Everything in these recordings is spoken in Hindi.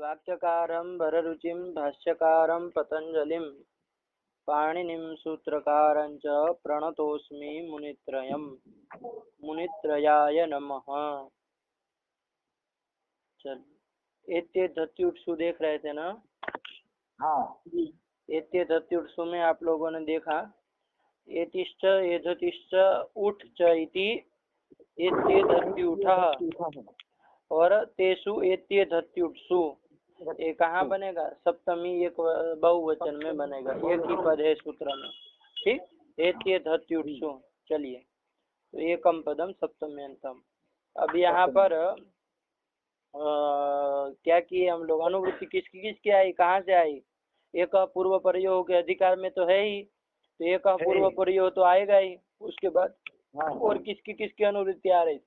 वाक्यकारं वररुचिं भाष्यकारं पतञ्जलिं पाणिनिं सूत्रकारं च प्रणतोऽस्मि मुनित्रयाय नमः। चल एत्य धत्युत्सु देख रहे थे ना? हाँ एत्य धत्युत्सु में आप लोगों ने देखा एतिश्च एधतिश्च उठ च इति एत्य धत्युठः और तेषु एत्य धत्युत्सु ये कहाँ बनेगा? सप्तमी एक बहुवचन में बनेगा, एक ही पद है सूत्र में। ठीक, एत्य धत्युत्सु। चलिए, तो एकम पदम सप्तम्यंतम। अब यहाँ पर क्या किए हम लोग? अनुवृत्ति किसकी आई, कहाँ से आई? एक पूर्व प्रयोग के अधिकार में तो है ही, तो एक पूर्व प्रयोग तो आएगा ही। उसके बाद और किसकी अनुवृत्ति आ रही?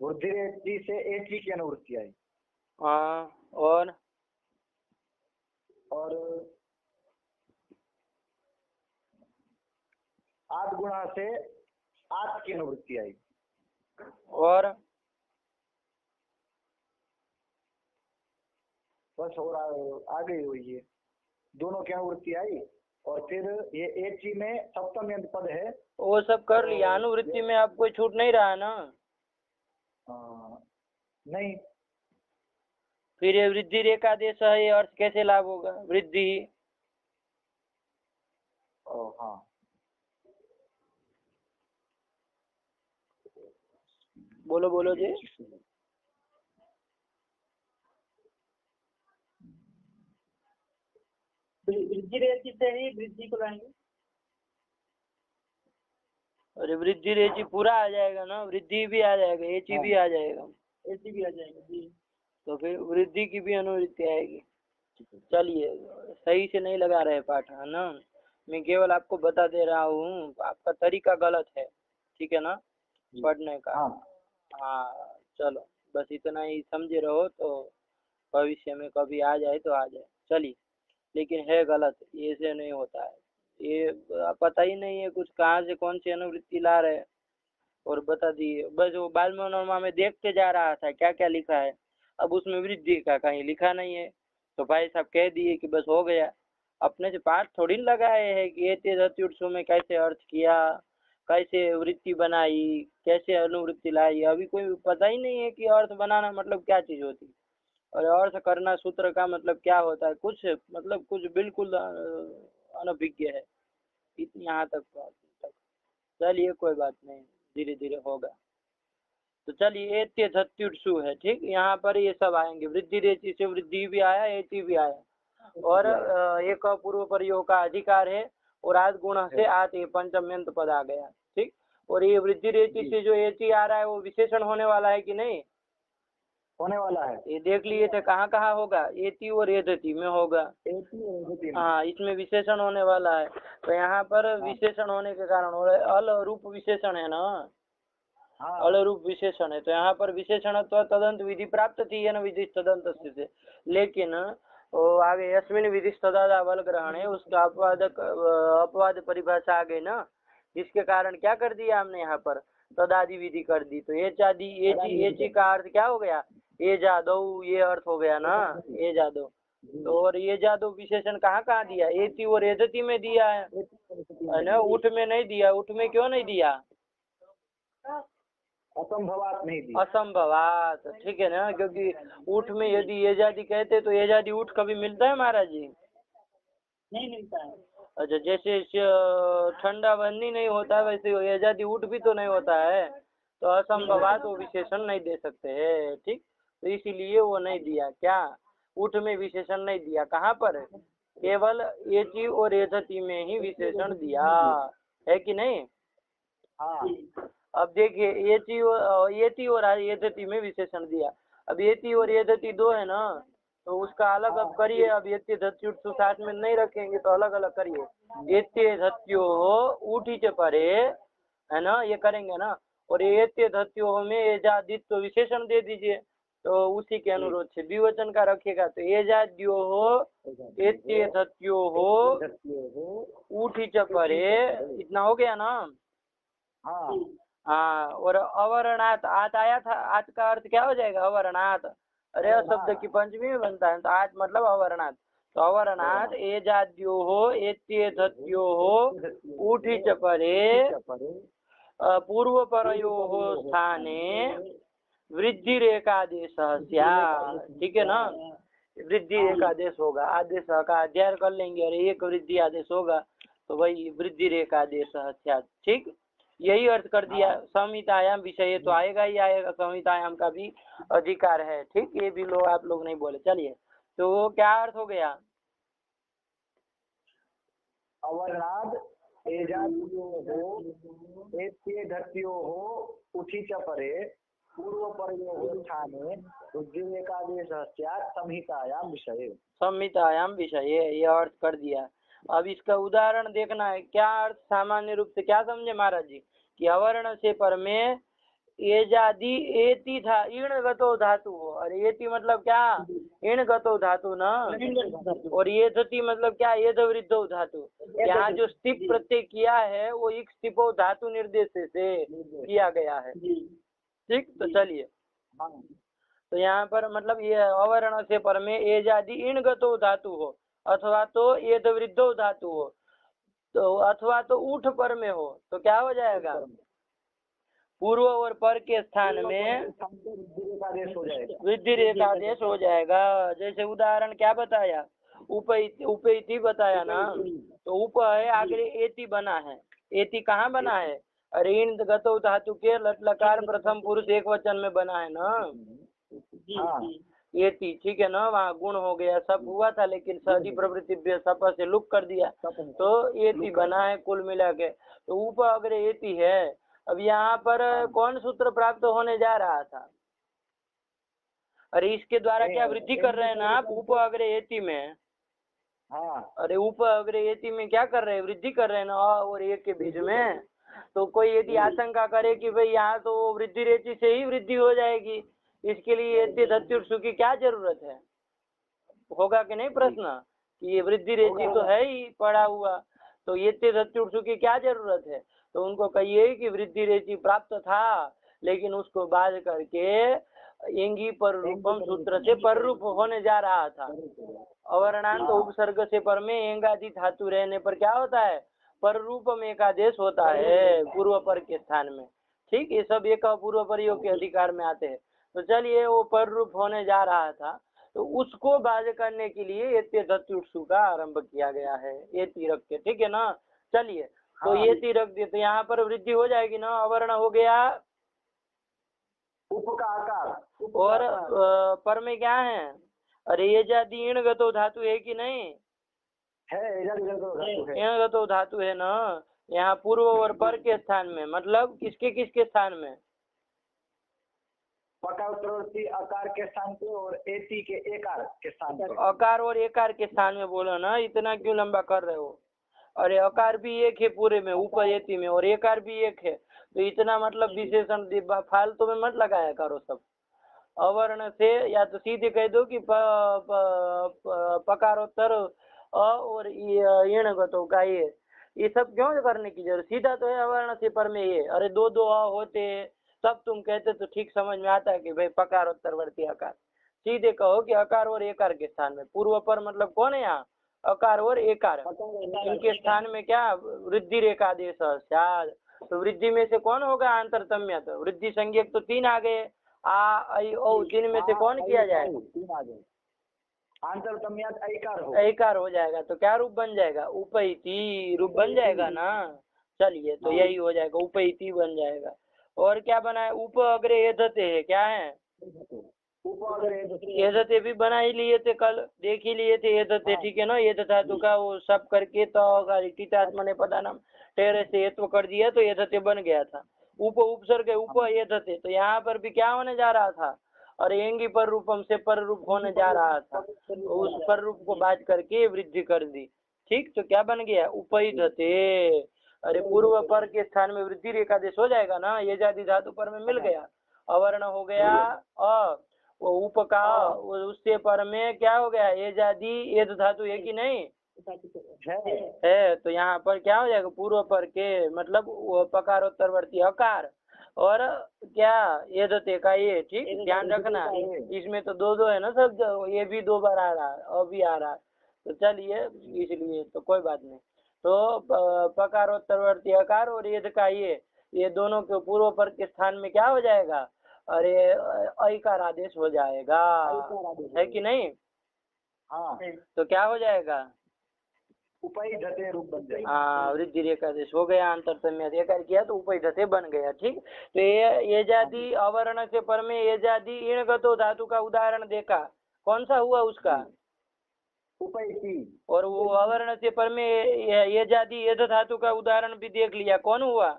वृद्धि से एक ही की अनुवृत्ति आई। हाँ, और आठ गुणा से आठ की अनुवृत्ति आई। और बस और आ गई हुई है, दोनों की अनुवृत्ति आई। और फिर ये एक ही में सप्तम यंत्र पद है, वो सब कर लिया। अनुवृत्ति में आप कोई छूट नहीं रहा ना? नहीं। फिर ये वृद्धि रेखा देश है, ये अर्थ कैसे लाभ होगा? वृद्धि हाँ, बोलो जी। वृद्धि रेखी से ही वृद्धि को लाएंगे। अरे वृद्धि रेची पूरा आ जाएगा ना, वृद्धि भी आ जाएगा, एची भी आ जाएगा, एची भी आ जाएगा जी। तो फिर वृद्धि की भी अनुवृत्ति आएगी। चलिए, सही से नहीं लगा रहे पाठ, है ना? मैं केवल आपको बता दे रहा हूँ, आपका तरीका गलत है, ठीक है ना, पढ़ने का। हाँ, चलो बस इतना ही समझे रहो, तो भविष्य में कभी आ जाए तो आ जाए। चलिए, लेकिन है गलत, ये से नहीं होता है। ये पता ही नहीं है कुछ, कहाँ से कौन सी अनुवृत्ति ला रहे और बता दिए। बस वो बाल मनोरमा में देखते जा रहा था क्या क्या लिखा है, अब उसमें वृद्धि का कहीं लिखा नहीं है, तो भाई साहब कह दिए कि बस हो गया। अपने से पाठ थोड़ी लगाए है कि एते धत्युत्सु में कैसे अर्थ किया, कैसे वृत्ति बनाई, कैसे अनुवृत्ति लाई। अभी कोई पता ही नहीं है कि अर्थ बनाना मतलब क्या चीज होती, और अर्थ करना सूत्र का मतलब क्या होता है। कुछ बिल्कुल अनभिज्ञ है यहाँ तक। चलिए, कोई बात नहीं, धीरे धीरे होगा। तो चलिए, एत्य धत्युत्सु है, ठीक। यहाँ पर ये सब आएंगे, वृद्धि रेचि से वृद्धि भी आया, एति भी आया, और एक पूर्व प्रयोग का अधिकार है, और आद गुण से आत ये पंचम्यंत पद आ गया, ठीक। और ये वृद्धि रेचि से जो एति आ रहा है वो विशेषण होने वाला है कि नहीं? होने वाला है। ये देख लिए थे, कहाँ कहाँ होगा? एति और एधति में होगा। हाँ, इसमें विशेषण होने वाला है, तो यहाँ पर विशेषण होने के कारण अल रूप विशेषण है ना, अल रूप विशेषण है, तो यहाँ पर विशेषण तो तदंत विधि प्राप्त थी है ना, विधि तदंत से, लेकिन आगे यस्मिन विधि तदादा बल ग्रहण है, उसका अपवाद परिभाषा आ गई ना, जिसके कारण क्या कर दिया हमने यहाँ पर? तदादि विधि कर दी। तो ये चादी का अर्थ क्या हो गया? ये जादव, ये अर्थ हो गया ना, ये जादव। तो और ये जादव विशेषण कहाँ कहाँ दिया? एति और एधति में दिया है ना, उठ में नहीं दिया। उठ में क्यों नहीं दिया? असंभवात नहीं दिया। असंभवात, ठीक है ना, क्योंकि उठ में यदि ये जाति कहते तो ये जाति उठ कभी मिलता है महाराज जी? नहीं मिलता है। अच्छा, जैसे ठंडा बंदी नहीं होता वैसे ये जाति उठ भी तो नहीं होता है, तो असंभवात वो विशेषण नहीं दे सकते है, ठीक। तो इसीलिए वो नहीं दिया। क्या? उठ में विशेषण नहीं दिया, कहाँ पर? केवल एचि और एधति में ही विशेषण दिया है कि नहीं? अब देखिए, एति और एधति में विशेषण दिया। अब एति और एधति दो है ना, तो उसका अलग अब करिए। अब एत्य धत्युत्सु साथ में नहीं रखेंगे तो अलग अलग करिए। एत्य धत्यो ऊटी च परे, है ना, ये करेंगे ना। और एत्य धत्यो में एजादित्व विशेषण दे दीजिए, तो उसी के अनुरोध से द्विवचन का रखिएगा। तो एजाद्यो हो, एत्य धत्यो हो, ऊटी च परे, इतना हो गया ना। हाँ, और अवर्णात आत आया था, आत का अर्थ क्या हो जाएगा? अवर्णात, अरे शब्द की पंचमी में बनता है, तो आज मतलब अवर्णात। तो अवर्णात एजाद्यो हो एत्ये धत्यो हो ऊठी च परे पूर्व परयो हो स्थाने वृद्धि रेखादेश स्यात्। ठीक है ना, वृद्धि एक आदेश होगा, आदेश का अध्ययन कर लेंगे और एक वृद्धि आदेश होगा तो वही वृद्धि रेखा आदेश स्यात्। ठीक, यही अर्थ कर दिया। संहितायाम विषय तो आएगा ही आएगा, संहितायाम का भी अधिकार है। ठीक, ये भी लोग आप लोग नहीं बोले। चलिए, तो क्या अर्थ हो गया? अवर्णाद एजाद्यो हो एत्ये धत्यो हो उठी च परे पूर्व परयो स्थाने वृद्धि एकादेश स्यात् संहितायाम विषये। संहितायाम विषय ये अर्थ कर दिया। अब इसका उदाहरण देखना है। क्या अर्थ सामान्य रूप से क्या समझे महाराज जी कि अवर्ण से पर में एजादि एति था इण गतो धातु हो, और एति मतलब क्या इण गतो धातु ना, और ये धति मतलब क्या एध वृद्धो धातु। यहाँ जो स्थिप प्रत्यय किया है वो एक स्थिपो धातु निर्देश से किया गया है। ठीक, तो चलिए, तो यहाँ पर मतलब ये अवर्ण से पर में एजादि इण गतो धातु हो, अथवा तो एध वृद्धो धातु हो, तो अथवा तो ऊठ पर में हो, तो क्या हो जाएगा? पूर्व और पर के स्थान में वृद्धि रेखादेश हो जाएगा। जैसे उदाहरण क्या बताया? उपैति बताया ना, तो उप है आगे एति बना है। एति कहाँ बना है? अरे इन गतो धातु के लट लकार प्रथम पुरुष एक वचन में बना है ना, एति। ठीक है ना, वहाँ गुण हो गया, सब हुआ था, लेकिन सदी प्रवृत्ति सप से लुक कर दिया, तो एति बना है कुल मिला के। तो उप अग्र एति है। अब यहाँ पर कौन सूत्र प्राप्त होने जा रहा था? अरे इसके द्वारा क्या वृद्धि कर रहे हैं ना आप? उप अग्र एति में। अरे उप अग्र एति में क्या कर रहे हैं? वृद्धि कर रहे हैं ना और एक के बीच में। तो कोई यदि आशंका करे कि भाई यहाँ तो वृद्धि रेचि से ही वृद्धि हो जाएगी, इसके लिए एति धत्युर्सु की क्या जरूरत है? होगा कि नहीं प्रश्न कि ये वृद्धि रेचि तो है ही पड़ा हुआ, तो एति धत्युर्सु की क्या जरूरत है? तो उनको कहिए कि वृद्धि रेचि प्राप्त था, लेकिन उसको बाध करके एंगी पर रूपम सूत्र से पर रूप होने जा रहा था। अवर्णांत उपसर्ग से पर में एंगादि धातु रहने पर क्या होता है? पर रूपम एकादेश होता है पूर्व पर के स्थान में। ठीक, ये सब एक पूर्व प्रयोग के अधिकार में आते हैं। तो चलिए, वो पर रूप होने जा रहा था, तो उसको बाध करने के लिए एत्य धत्युर्सु का आरंभ किया गया है, एति रख के। ठीक है ना, चलिए, तो एति रख दिए, तो यहाँ पर वृद्धि हो जाएगी ना। अवर्ण हो गया उप का आकार, और पर में क्या है? अरे एजादि इण गतो धातु है कि नहीं है? इण गतो धातु है ना। यहाँ पूर्व और पर के स्थान में, मतलब किसके किसके स्थान में? पकार प्रवृत्ति आकार के स्थान पे और एति के एकार के स्थान पे। आकार और एकार के स्थान में बोलो ना, इतना क्यों लंबा कर रहे हो? अरे आकार भी एक है पूरे में, ऊपर एति में, और एकार भी एक है, तो इतना मतलब विशेषण फालतू में मत लगाया करो सब। अवर्ण से या तो सीधे कह दो कि पकारोत्तर और इण गतो का ये सब क्यों करने की जरूरत? सीधा तो है अवर्ण से पर में ये। अरे दो दो होते तब तुम कहते तो ठीक समझ में आता है कि भाई पकारोत्तरवर्ती आकार। सीधे कहो कि अकार और एकार के स्थान में। पूर्व पर मतलब कौन है यहाँ? अकार और एकार, इनके स्थान में क्या वृद्धि रेखादेश स्यात्। तो वृद्धि में से कौन होगा अंतरतम्यत? वृद्धि संज्ञक तो तीन आ गए, आ ऐ औ, तीन में से कौन किया जाएगा? तीन आ गए, अंतरतम्यत ऐकार हो जाएगा। तो क्या रूप बन जाएगा? उपैति रूप बन जाएगा ना। चलिए, तो यही हो जाएगा, उपैति बन जाएगा। और क्या बना है? उप अग्रे एधते है, क्या है? एधते भी बना ही लिए थे, कल देख ही लिए थे एधते। ठीक है ना, एध धातु का वो सब करके तो ने पता नाम टेरे से एत्व कर दिया तो एधते बन गया था। उप उपसर्ग उप एधते, तो यहाँ पर भी क्या होने जा रहा था? और एंगी पर रूपम से पर रूप होने जा रहा था, तो उस पर रूप को बात करके वृद्धि कर दी। ठीक, तो क्या बन गया? उपैधते। अरे पूर्व पर के स्थान में वृद्धि रेखादेश हो जाएगा ना, ये जाति धातु पर में मिल गया। अवर्ण हो गया वो उप का, उससे पर में क्या हो गया? ये जाति एद धातु है कि नहीं है? तो यहाँ पर क्या हो जाएगा? पूर्व पर के मतलब पकारोत्तरवर्ती अकार, और क्या ये दते का ये, ठीक ये ध्यान दते रखना, का ये। इसमें तो दो है ना शब्द, ये भी 2 बार आ रहा है और भी आ रहा है, तो चलिए इसलिए तो कोई बात नहीं। तो पकारोत्तरवर्ती अकार और ये का ये दोनों के पूर्व पर के स्थान में क्या हो जाएगा, अरे ऐकार आदेश हो जाएगा, है कि नहीं? हाँ, तो क्या हो जाएगा, उपई धते रूप बन जाएगा। हाँ वृद्धि रेखादेश हो गया, अंतर समय एकार किया तो उपधते बन गया, ठीक। तो ये जाति अवर्ण से पर में ये जाति इणगतो धातु का उदाहरण देखा, कौन सा हुआ उसका, उपई की। और वो अवर्ण से पर में ये जाति ये धातु का उदाहरण भी देख लिया, कौन हुआ,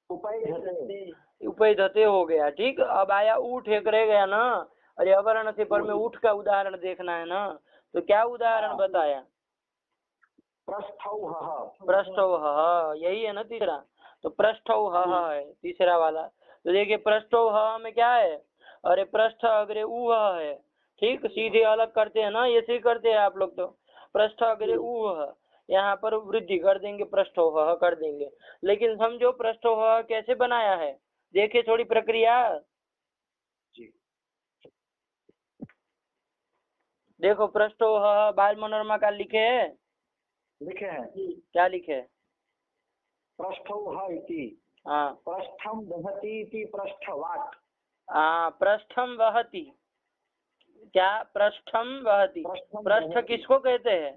उपई धते। उपधते हो गया, ठीक। अब आया ऊठ, एक रह गया ना, अरे अवर्ण से पर में ऊठ का उदाहरण देखना है ना, तो क्या उदाहरण बताया, पृष्ठौ यही है ना तीसरा, तो पृष्ठौ है तीसरा वाला। तो देखिए पृष्ठौ में क्या है, अरे पृष्ठ अग्रे ऊ है, ठीक, सीधे अलग करते हैं ना, ऐसे ही करते हैं आप लोग, तो पृष्ठ अग्रे ऊ यहाँ पर वृद्धि कर देंगे, पृष्ठौ कर देंगे। लेकिन समझो पृष्ठौ कैसे बनाया है, देखिए थोड़ी प्रक्रिया, देखो पृष्ठौ बाल मनोरमा का लिखे है, लिखे हैं, क्या लिखे, पृष्ठौ इति, हाँ पृष्ठम दहति इति पृष्ठवाट। पृष्ठम वहति, क्या पृष्ठम वहति, पृष्ठ किसको कहते हैं,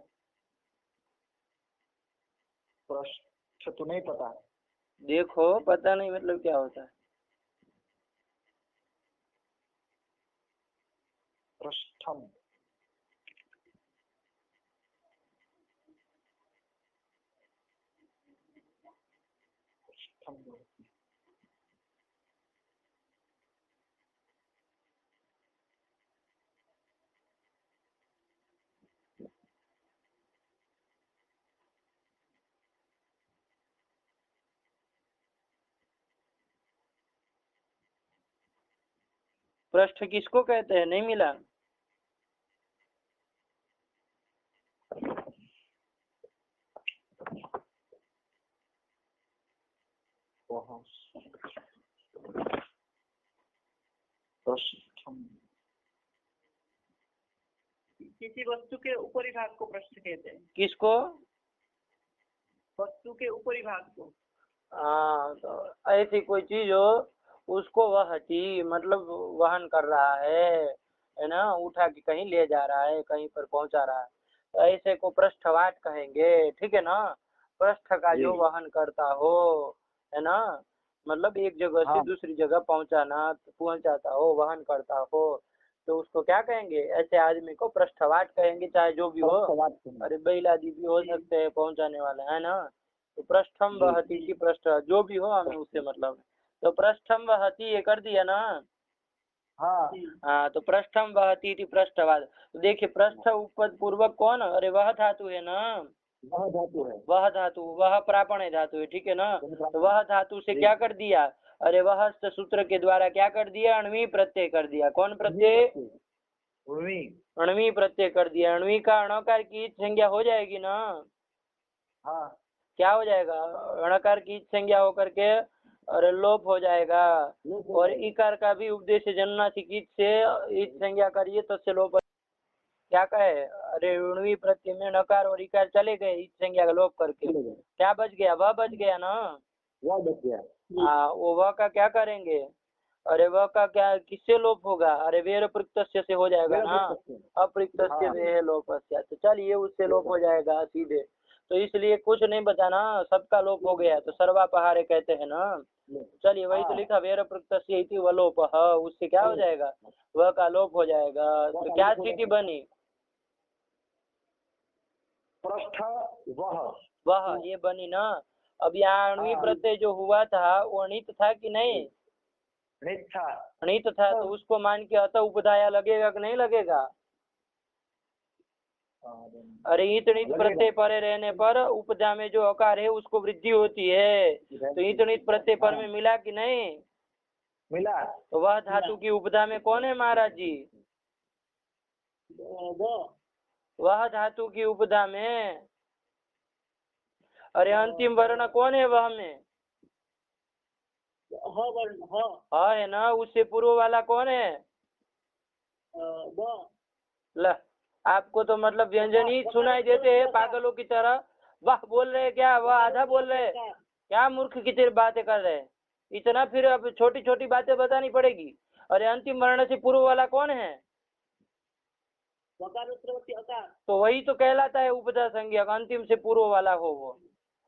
पृष्ठ तो नहीं पता, देखो पता नहीं मतलब क्या होता है, पृष्ठम पृष्ठ किसको कहते हैं, नहीं मिला, पृष्ठम किसी वस्तु के ऊपरी भाग को पृष्ठ कहते हैं, किसको, वस्तु के ऊपरी भाग को, तो ऐसी कोई चीज हो उसको वहती मतलब वहन कर रहा है ना, उठा के कहीं ले जा रहा है, कहीं पर पहुंचा रहा है, तो ऐसे को पृष्ठवाट कहेंगे, ठीक है ना, पृष्ठ का जो वहन करता हो, है ना, मतलब एक जगह से दूसरी जगह पहुंचाता हो, वहन करता हो, तो उसको क्या कहेंगे, ऐसे आदमी को पृष्ठवाट कहेंगे, चाहे जो भी हो, अरे बैल आदि भी हो सकते हैं पहुंचाने वाले, है ना, तो पृष्ठम वहती की पृष्ठ जो भी हो हमें उससे मतलब है, तो पृष्ठम वहती ये कर दिया ना, हाँ तो पृष्ठम वहती थी पृष्ठवाद, तो देखिए पृष्ठ उपद पूर्वक कौन, अरे वह धातु है ना, वह धातु है, वह धातु, वह प्रापण धातु है, ठीक है ना, तो वह धातु से क्या कर दिया, अरे वह सूत्र के द्वारा क्या कर दिया, अण्वी प्रत्यय कर दिया, कौन प्रत्यय, अण्वी प्रत्यय कर दिया, अण्वी का अणकार की संज्ञा हो जाएगी ना, हाँ क्या हो जाएगा, अणकार की संज्ञा होकर के और लोप हो जाएगा, और इकार का भी उपदेश जनना चिकित से ईच संज्ञा करिए तो से लोप, क्या कहे, अरे ऋणवी प्रत्यय में नकार और इकार चले गए, ईच संज्ञा का लोप करके क्या बच गया, वह बच गया ना, वह बच गया, वो वह का क्या करेंगे, अरे वह का क्या किससे लोप होगा, अरे वेर प्रत्यक्ष से हो जाएगा ना, अप्रत्यक्ष से लोप, तो चलिए उससे लोप हो जाएगा सीधे, तो इसलिए कुछ नहीं बचाना, सबका लोप हो गया, तो सर्वापहारे कहते हैं ना, चलिए वही तो लिखा, वेर प्रत्यक्ष वलोप, उससे क्या हो जाएगा, वह का लोप हो जाएगा, तो क्या स्थिति बनी, पृष्ठ वह ये बनी ना। अब यहाँ अण्वी प्रत्यय जो हुआ था वो अनित था कि नहीं, अनित था, तो उसको मान के अतः उपधाया लगेगा कि नहीं लगेगा, अरे ईतनित प्रत्यय परे रहने पर उपधा में जो अकार है उसको वृद्धि होती है, तो ईतनित प्रत्यय पर में मिला कि नहीं मिला, तो वह धातु की उपधा में कौन है महाराज जी, वह धातु की उपधा में, अरे अंतिम वर्ण कौन है वह में, ह वर्ण ह ह है ना, उससे पूर्व वाला कौन है? ब ल, आपको तो मतलब व्यंजन ही सुनाई देते हैं पागलों की तरह। वाह बोल रहे हैं क्या? वह आधा बोल रहे हैं क्या? मूर्ख की तरह बातें कर रहे हैं इतना, फिर अब छोटी छोटी बातें बतानी पड़ेगी। अरे अंतिम वर्ण से पूर्व वाला कौन है? वकार उत्तरवर्ती अकार। तो वही तो कहलाता है उपधा संज्ञक, अंतिम से पूर्व वाला हो वो।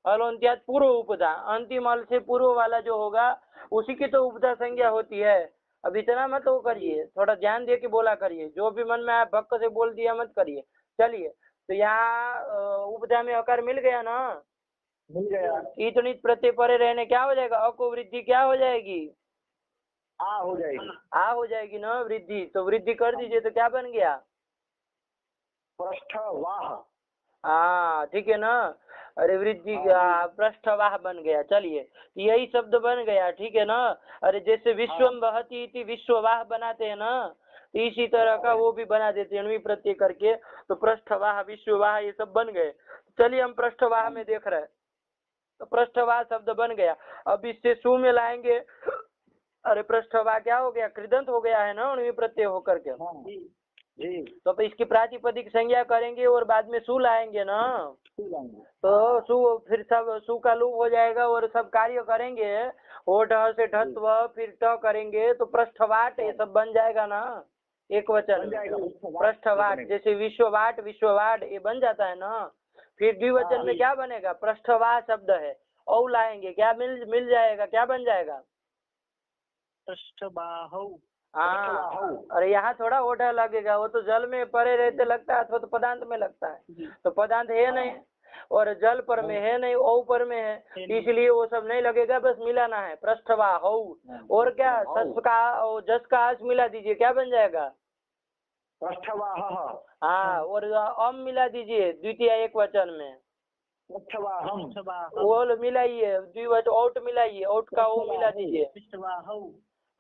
अलोन्त्यात पूर्व उपधा, अंतिम अल से पूर्व वाला जो होगा उसी की तो उपधा संज्ञा होती है। अब इतना मत वो करिए, थोड़ा ध्यान दे के बोला करिए, जो भी मन में आया भक्क से बोल दिया मत करिए। चलिए, तो यहाँ उपधा में अकार मिल गया ना? मिल गया। इतनी प्रत्यय परे रहने क्या हो जाएगा? अ को वृद्धि क्या हो जाएगी? आ हो जाएगी। आ हो जाएगी ना वृद्धि, तो वृद्धि कर दीजिए तो क्या बन गया? पृष्ठवाह। हाँ ठीक है ना। अरे वृद्धि पृष्ठवाह बन गया। चलिए, यही शब्द बन गया, ठीक है ना। अरे जैसे विश्वम वहति इति विश्ववाह बनाते हैं ना, तो इसी तरह का वो भी बना देते हैं अण्वी प्रत्यय करके, तो पृष्ठवाह विश्ववाह ये सब बन गए। चलिए हम पृष्ठवाह में देख रहे हैं, तो पृष्ठवाह शब्द बन गया। अब इससे सु में लाएंगे। अरे पृष्ठवाह क्या हो गया? कृदंत हो गया है ना अण्वी प्रत्यय होकर के। जी। तो अब इसकी प्रातिपदिक संज्ञा करेंगे और बाद में सु लाएंगे ना, तो सु फिर सब सु का लुप हो जाएगा और सब कार्य करेंगे। ओ ढ से ढत्व फिर ट करेंगे तो पृष्ठवाट ये सब बन जाएगा ना एक वचन में। पृष्ठवाट जैसे विश्ववाट विश्ववाट ये बन जाता है ना। फिर द्विवचन में क्या बनेगा? पृष्ठवाह शब्द है, औ लाएंगे क्या मिल जाएगा? क्या बन जाएगा? पृष्ठबाहु। हाँ, अरे यहाँ थोड़ा ओढ़ा लगेगा, वो तो जल में परे रहते लगता है अथवा तो पदांत में लगता है। तो पदांत है नहीं और जल पर में है नहीं, औ पर में है, इसलिए वो सब नहीं लगेगा, बस मिलाना है पृष्ठवाह हो। और क्या सस का और जस का अस मिला दीजिए, क्या बन जाएगा? पृष्ठवाह। हाँ, और अम मिला दीजिए द्वितीय एक वचन में। पृष्ठवाहम। वो मिलाइए द्विवचन, औट मिलाइए, औट का ओ मिला दीजिए,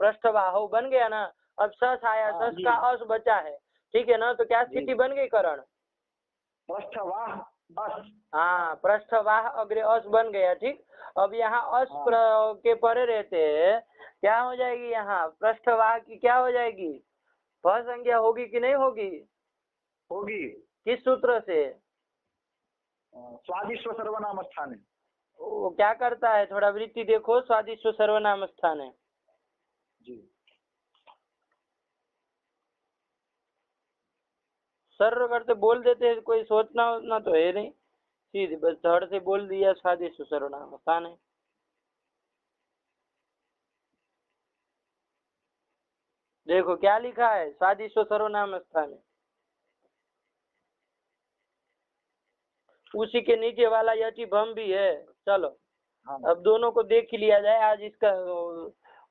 पृष्ठवाह बन गया ना। अब सस आया, सस का अस बचा है, ठीक है ना। तो क्या स्थिति बन गई करण? पृष्ठवाह अस। हाँ, पृष्ठवाह अग्रे अस बन गया, ठीक। अब यहाँ अस के परे रहते हैं, क्या हो जाएगी? यहाँ पृष्ठवाह की क्या हो जाएगी? भ संज्ञा होगी कि नहीं होगी? होगी। किस सूत्र से? स्वादिष्व सर्वनाम स्थान। वो क्या करता है? थोड़ा वृत्ति देखो, स्वादिष्व सर्वनाम स्थान है जी। सर्व करते बोल देते हैं, कोई सोचना वोचना तो है नहीं, सीधे बस धड़ से बोल दिया स्वादिष्व सर्वनाम स्थान है। देखो क्या लिखा है? स्वादिष्व सर्वनाम स्थान है। उसी के नीचे वाला यति भम भी है। चलो अब दोनों को देख ही लिया जाए, आज इसका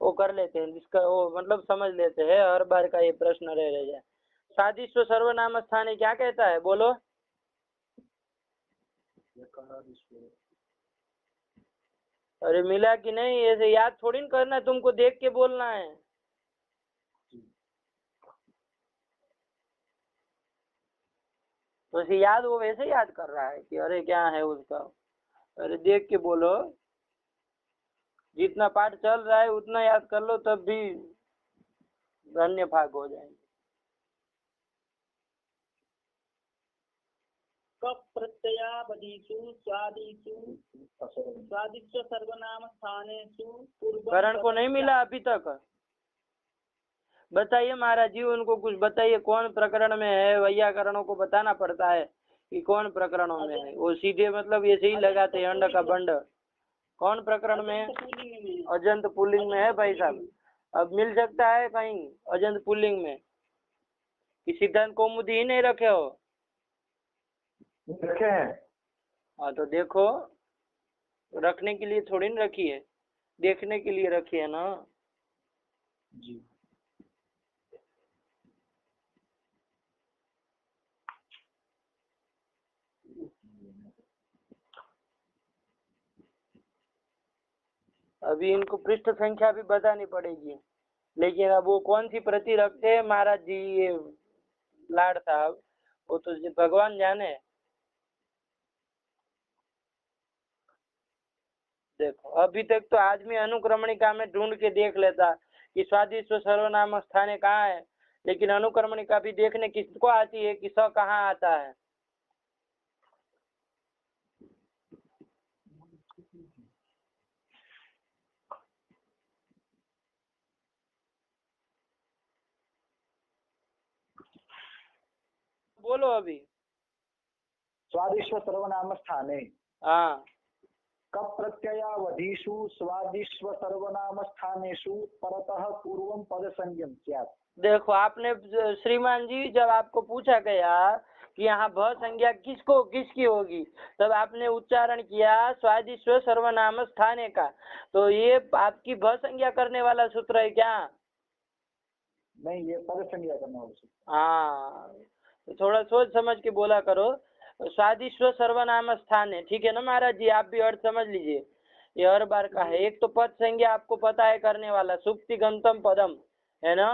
वो कर लेते हैं, जिसका वो मतलब समझ लेते हैं, हर बार का ये प्रश्न रह जाए। स्वादिष्व सर्वनाम स्थान क्या कहता है? बोलो। अरे मिला कि नहीं? ऐसे याद थोड़ी ना करना, तुमको देख के बोलना है। तो ऐसे याद, वो वैसे याद कर रहा है कि अरे क्या है उसका। अरे देख के बोलो, जितना पाठ चल रहा है उतना याद कर लो, तब भी धन्य भाग हो जाएंगे। कप प्रत्ययावधिषु स्वादिषु स्वादिष्व सर्वनाम स्थानेषु पूर्वं करण को नहीं मिला अभी तक? बताइए महाराज जी, उनको कुछ बताइए, कौन प्रकरण में है? वैयाकरणों को बताना पड़ता है कि कौन प्रकरणों में है, वो सीधे मतलब ऐसे ही लगाते हैं अंड का बंड। कौन प्रकरण में? अजंत पुल्लिंग में है भाई साहब। अब मिल सकता है कहीं अजंत पुल्लिंग में कि सिद्धांत कौमुदी ही नहीं रखे हो? रखे हैं। हाँ तो देखो, रखने के लिए थोड़ी ना रखी है, देखने के लिए रखी है ना जी। अभी इनको पृष्ठ संख्या भी बतानी पड़ेगी, लेकिन अब वो कौन सी प्रति रखते हैं महाराज जी, ये लाड साहब, वो तो भगवान जाने। देखो अभी तक तो आदमी अनुक्रमणिका में ढूंढ के देख लेता कि स्वादिष्ट सर्वनाम स्थाने कहाँ है, लेकिन अनुक्रमणिका भी देखने किसको आती है कि स कहाँ आता है। बोलो अभी। स्वादिष्व सर्वनाम स्थाने हाँ कप प्रत्ययावधिषु स्वादिष्व सर्वनाम स्थानेषु परतः पूर्वं पद संज्ञम स्यात्। देखो आपने श्रीमान जी जब आपको पूछा गया कि यहाँ भ संज्ञा किसकी होगी, तब आपने उच्चारण किया स्वादिष्ट सर्वनाम स्थाने का, तो ये आपकी भ संज्ञा करने वाला सूत्र है क्या? नहीं, ये पद संज्ञा करना होगा। हाँ तो थोड़ा सोच समझ के बोला करो। स्वादिष्व सर्वनाम स्थान है, ठीक है ना महाराज जी, आप भी अर्थ समझ लीजिए, ये हर बार का है। एक तो पद संज्ञा आपको पता है करने वाला सुक्ति गंतम पदम है ना,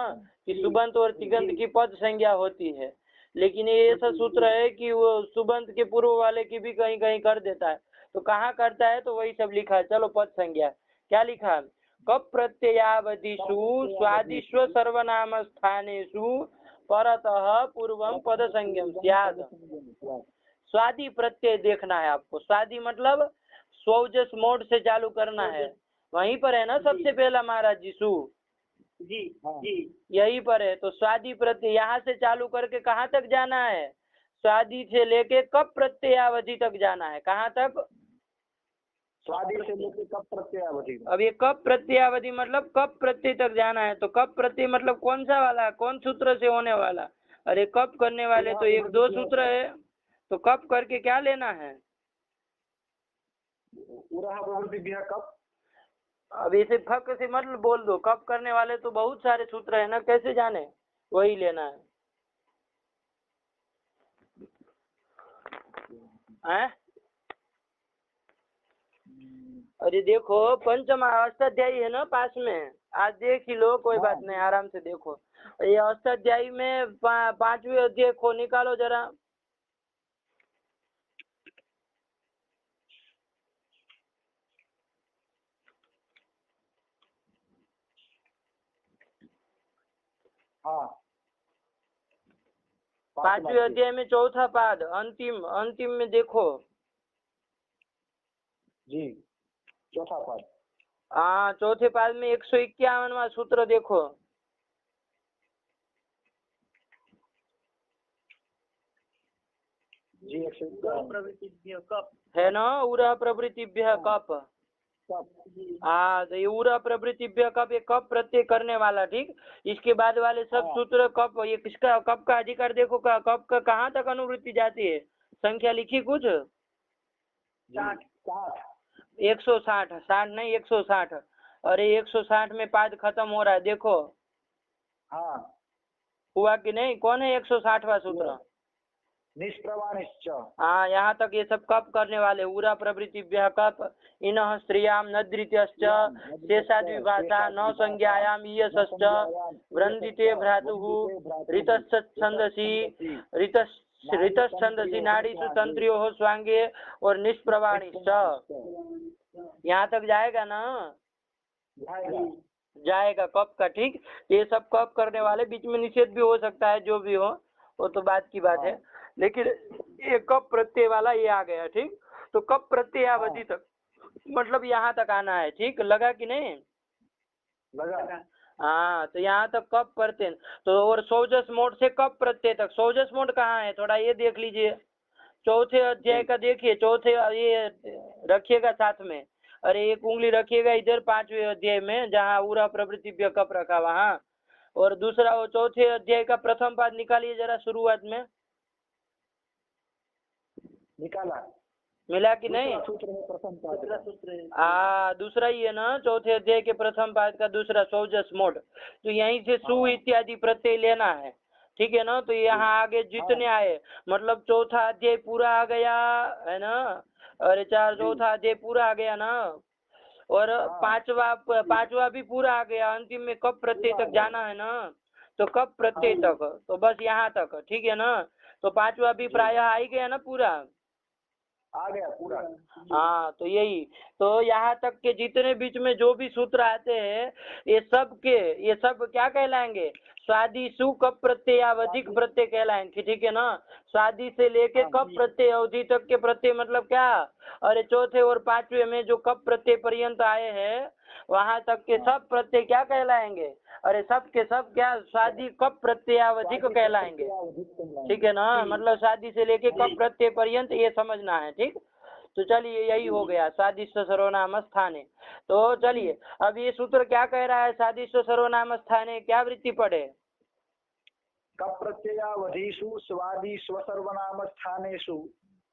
कि सुबंत और तिगंत की पद संज्ञा होती है, लेकिन ये ऐसा सूत्र है कि वो सुबंत के पूर्व वाले की भी कहीं कहीं कर देता है, तो कहाँ करता है तो वही सब लिखा है। चलो पद संज्ञा क्या लिखा, कप प्रत्ययावधिषु स्वादिष्व सर्वनाम स्थानेषु परतः पूर्वम पद संज्ञम स्यात्। स्वादि प्रत्यय देखना है आपको, स्वादि मतलब स्वजस मोड से चालू करना है, वहीं पर है ना सबसे पहला महाराज जी सु जी जी यही पर है। तो स्वादि प्रत्यय यहाँ से चालू करके कहाँ तक जाना है, स्वादि से लेके कप प्रत्ययावधि तक जाना है। कहाँ तक, स्वादि से लेकर कप प्रत्ययावधि। अब ये कप प्रत्ययावधि मतलब कप प्रत्यय तक जाना है, तो कप प्रत्यय मतलब कौन सा वाला, कौन सूत्र से होने वाला? अरे कप करने वाले तो एक दो सूत्र है, तो कप करके क्या लेना है? कप। अब इसे फक से मतलब बोल दो, कप करने वाले तो बहुत सारे सूत्र है ना, कैसे जाने, वही लेना है। हैं? अरे देखो पंचम अष्टाध्यायी है ना पास में, आज देख ही लो, कोई बात नहीं, आराम से देखो। ये अष्टाध्यायी में पांचवी अध्याय को निकालो जरा। हाँ, पांचवी अध्याय में चौथा पाद अंतिम में देखो जी, चौथा पाद। हाँ चौथे पाद में 151वां सूत्र देखो जी, प्रवृत्तिभ्य कप है ना, उरह प्रवृत्तिभ्य कप। हाँ तो ये उरह प्रवृत्तिभ्य कप, ये कप प्रत्यय करने वाला, ठीक। इसके बाद वाले सब सूत्र कप, ये किसका कप का अधिकार देखो, कप का कहाँ तक अनुवृत्ति जाती है, संख्या लिखी कुछ 160, 60 नहीं 160। अरे 160 में पाद खत्म हो रहा है, देखो हाँ हुआ कि नहीं, कौन है 160वां सूत्र? निष्प्रवाणिश्च। हाँ यहाँ तक ये सब कप करने वाले, उरा प्रवृत्तिभ्यः कप, इनः स्त्रियां नद्रित्यश्च शेषाद्विभाषा न संज्ञायाम ईयसश्च वृन्दिते भ्रातुः ऋतश्च छन्दसि ऋतश्छन्दसि नाड़ीषु तंत्रियोः स्वांगे और निष्प्रवाणिश्च। यहाँ तक जाएगा ना, जाएगा कप का, ठीक। ये सब कप करने वाले, बीच में निषेध भी हो सकता है, जो भी हो वो तो बात की बात है, लेकिन ये कप प्रत्यय वाला ये आ गया, ठीक। तो कप प्रत्ययावधि तक मतलब यहाँ तक आना है, ठीक। लगा कि नहीं लगा? हाँ तो यहाँ तक कप प्रत्यय, तो और सौजस मोड से कप प्रत्यय तक, सौजस मोड कहाँ है थोड़ा ये देख लीजिए, चौथे अध्याय का देखिए, चौथे ये रखिएगा साथ में, अरे एक उंगली रखिएगा इधर 5वें अध्याय में जहाँ उरा प्रवृत्तिभ्य कप रखा वहाँ, और दूसरा वो चौथे अध्याय का प्रथम पाद निकालिए जरा, शुरुआत में निकाला, मिला कि नहीं? सूत्र है प्रथम पाद, दूसरा ही है ना, चौथे अध्याय के प्रथम पाद का दूसरा सौजस मोड, तो यहीं से सु इत्यादि प्रत्यय लेना है, ठीक है ना। तो यहाँ आगे जितने आए मतलब चौथा अध्याय पूरा आ गया है ना, अरे चौथा अध्याय पूरा आ गया ना, और पांचवा भी पूरा आ गया, अंतिम में कप प्रत्यय तक जाना है ना, तो कप प्रत्यय तक, तो बस यहाँ तक, ठीक है ना। तो पांचवा भी प्रायः आ ही गया ना पूरा, आ गया पूरा। हाँ, तो यही, तो यहाँ तक के जितने बीच में जो भी सूत्र आते हैं ये सब क्या कहलाएंगे? स्वादि सु कप प्रत्यय अवधिक प्रत्यय कहलाएंगे, ठीक है ना। स्वादि से लेके कप प्रत्यय अवधि तक के प्रत्यय मतलब क्या? अरे चौथे और पांचवे में जो कप प्रत्यय पर्यंत आए हैं वहां तक के सब प्रत्यय क्या कहलाएंगे? अरे सब के सब क्या? स्वादि कप प्रत्ययावधिक कहलाएंगे, ठीक है ना। मतलब शादी से लेके कप प्रत्यय पर्यंत ये समझना है, ठीक। तो चलिए यही हो गया सादिश्व सर्वनाम स्थाने। तो चलिए अब ये सूत्र क्या कह रहा है? सादिश्व सर्वनाम स्थाने क्या वृत्ति पढ़े? कप प्रत्ययावधिषु स्वादिष्व सर्वनाम स्थानेषु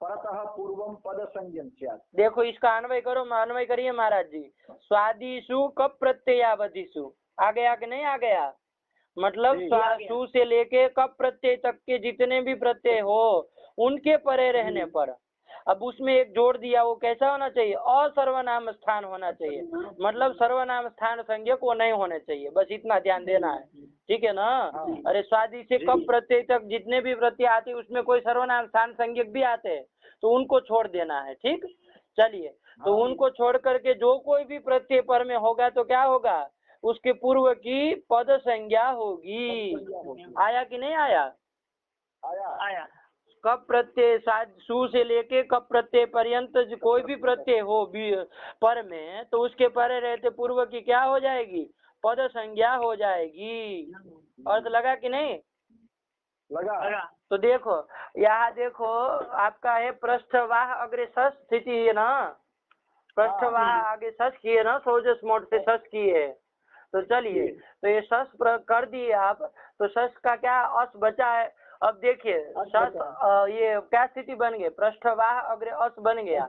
परतः पूर्वम पद संज्ञम स्यात्। देखो इसका अन्वय करो, अन्वय करिए महाराज जी। स्वादिषु कप प्रत्ययावधिषु आ गया कि नहीं आ गया? मतलब सु से लेके कप प्रत्यय तक के जितने भी प्रत्यय हो उनके परे रहने पर, अब उसमें एक जोड़ दिया, वो कैसा होना चाहिए? असर्वनाम स्थान होना चाहिए, मतलब सर्वनाम स्थान संज्ञक वो नहीं होने चाहिए, बस इतना ध्यान देना है, ठीक है ना। अरे स्वादि से कप प्रत्यय तक जितने भी प्रत्यय आते उसमें कोई सर्वनाम स्थान संज्ञक भी आते हैं तो उनको छोड़ देना है, ठीक। चलिए तो उनको छोड़ करके जो कोई भी प्रत्यय पर में होगा तो क्या होगा? उसके पूर्व की पद संज्ञा होगी। आया कि नहीं आया? आया। कप प्रत्यय सु से लेके कप प्रत्यय पर्यंत कोई भी प्रत्यय हो पर में तो उसके परे रहते पूर्व की क्या हो जाएगी? पद संज्ञा हो जाएगी। अर्थ लगा कि नहीं लगा? तो देखो यहाँ देखो आपका है पृष्ठवाह अग्रे सस स्थिति है ना, पृष्ठवाह आगे सस की है ना, सोजस मोड से सस की है। तो चलिए तो ये सस कर दिए आप, तो सस का क्या अस बचा है? अब देखिए सस ये क्या स्थिति बन गई? पृष्ठवाह अग्रे अस बन गया।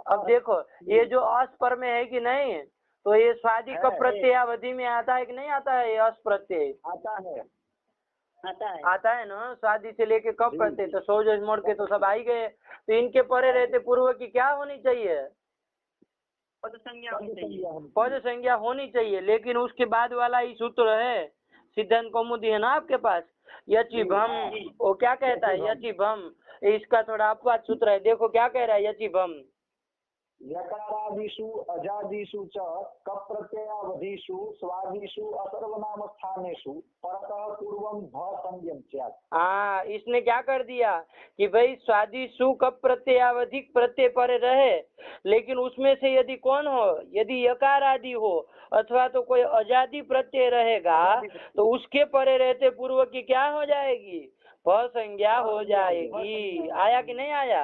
अब देखो ये जो अस पर में है कि नहीं, तो ये स्वादि कप प्रत्ययावधि में आता है कि नहीं आता है? ये अस प्रत्यय आता है ना, शादी से लेके कब प्रत्यय, तो सोजस मोड़ के तो सब आ ही गए। तो इनके परे रहते पूर्व की क्या होनी चाहिए? पद संज्ञा होनी चाहिए। पद संज्ञा होनी चाहिए, लेकिन उसके बाद वाला ही सूत्र है सिद्धांत कौमुदी है ना आपके पास, यचि भम, वो क्या कहता है? यचि भम, इसका थोड़ा अपवाद सूत्र है, देखो क्या कह रहा है यचि भम। यकारादिषु अजादिषु च कप प्रत्ययावधिषु स्वादिषु असर्वनाम स्थानेषु परतः पूर्वम भ संज्ञम स्यात्। हाँ, इसने क्या कर दिया कि भाई स्वादिषु कप प्रत्ययावधिक प्रत्यय पर रहे, लेकिन उसमें से यदि कौन हो, यदि यकार आदि हो अथवा तो कोई अजादि प्रत्यय रहेगा तो उसके परे रहते पूर्व की क्या हो जाएगी? भ संज्ञा हो जाएगी। आया कि नहीं आया?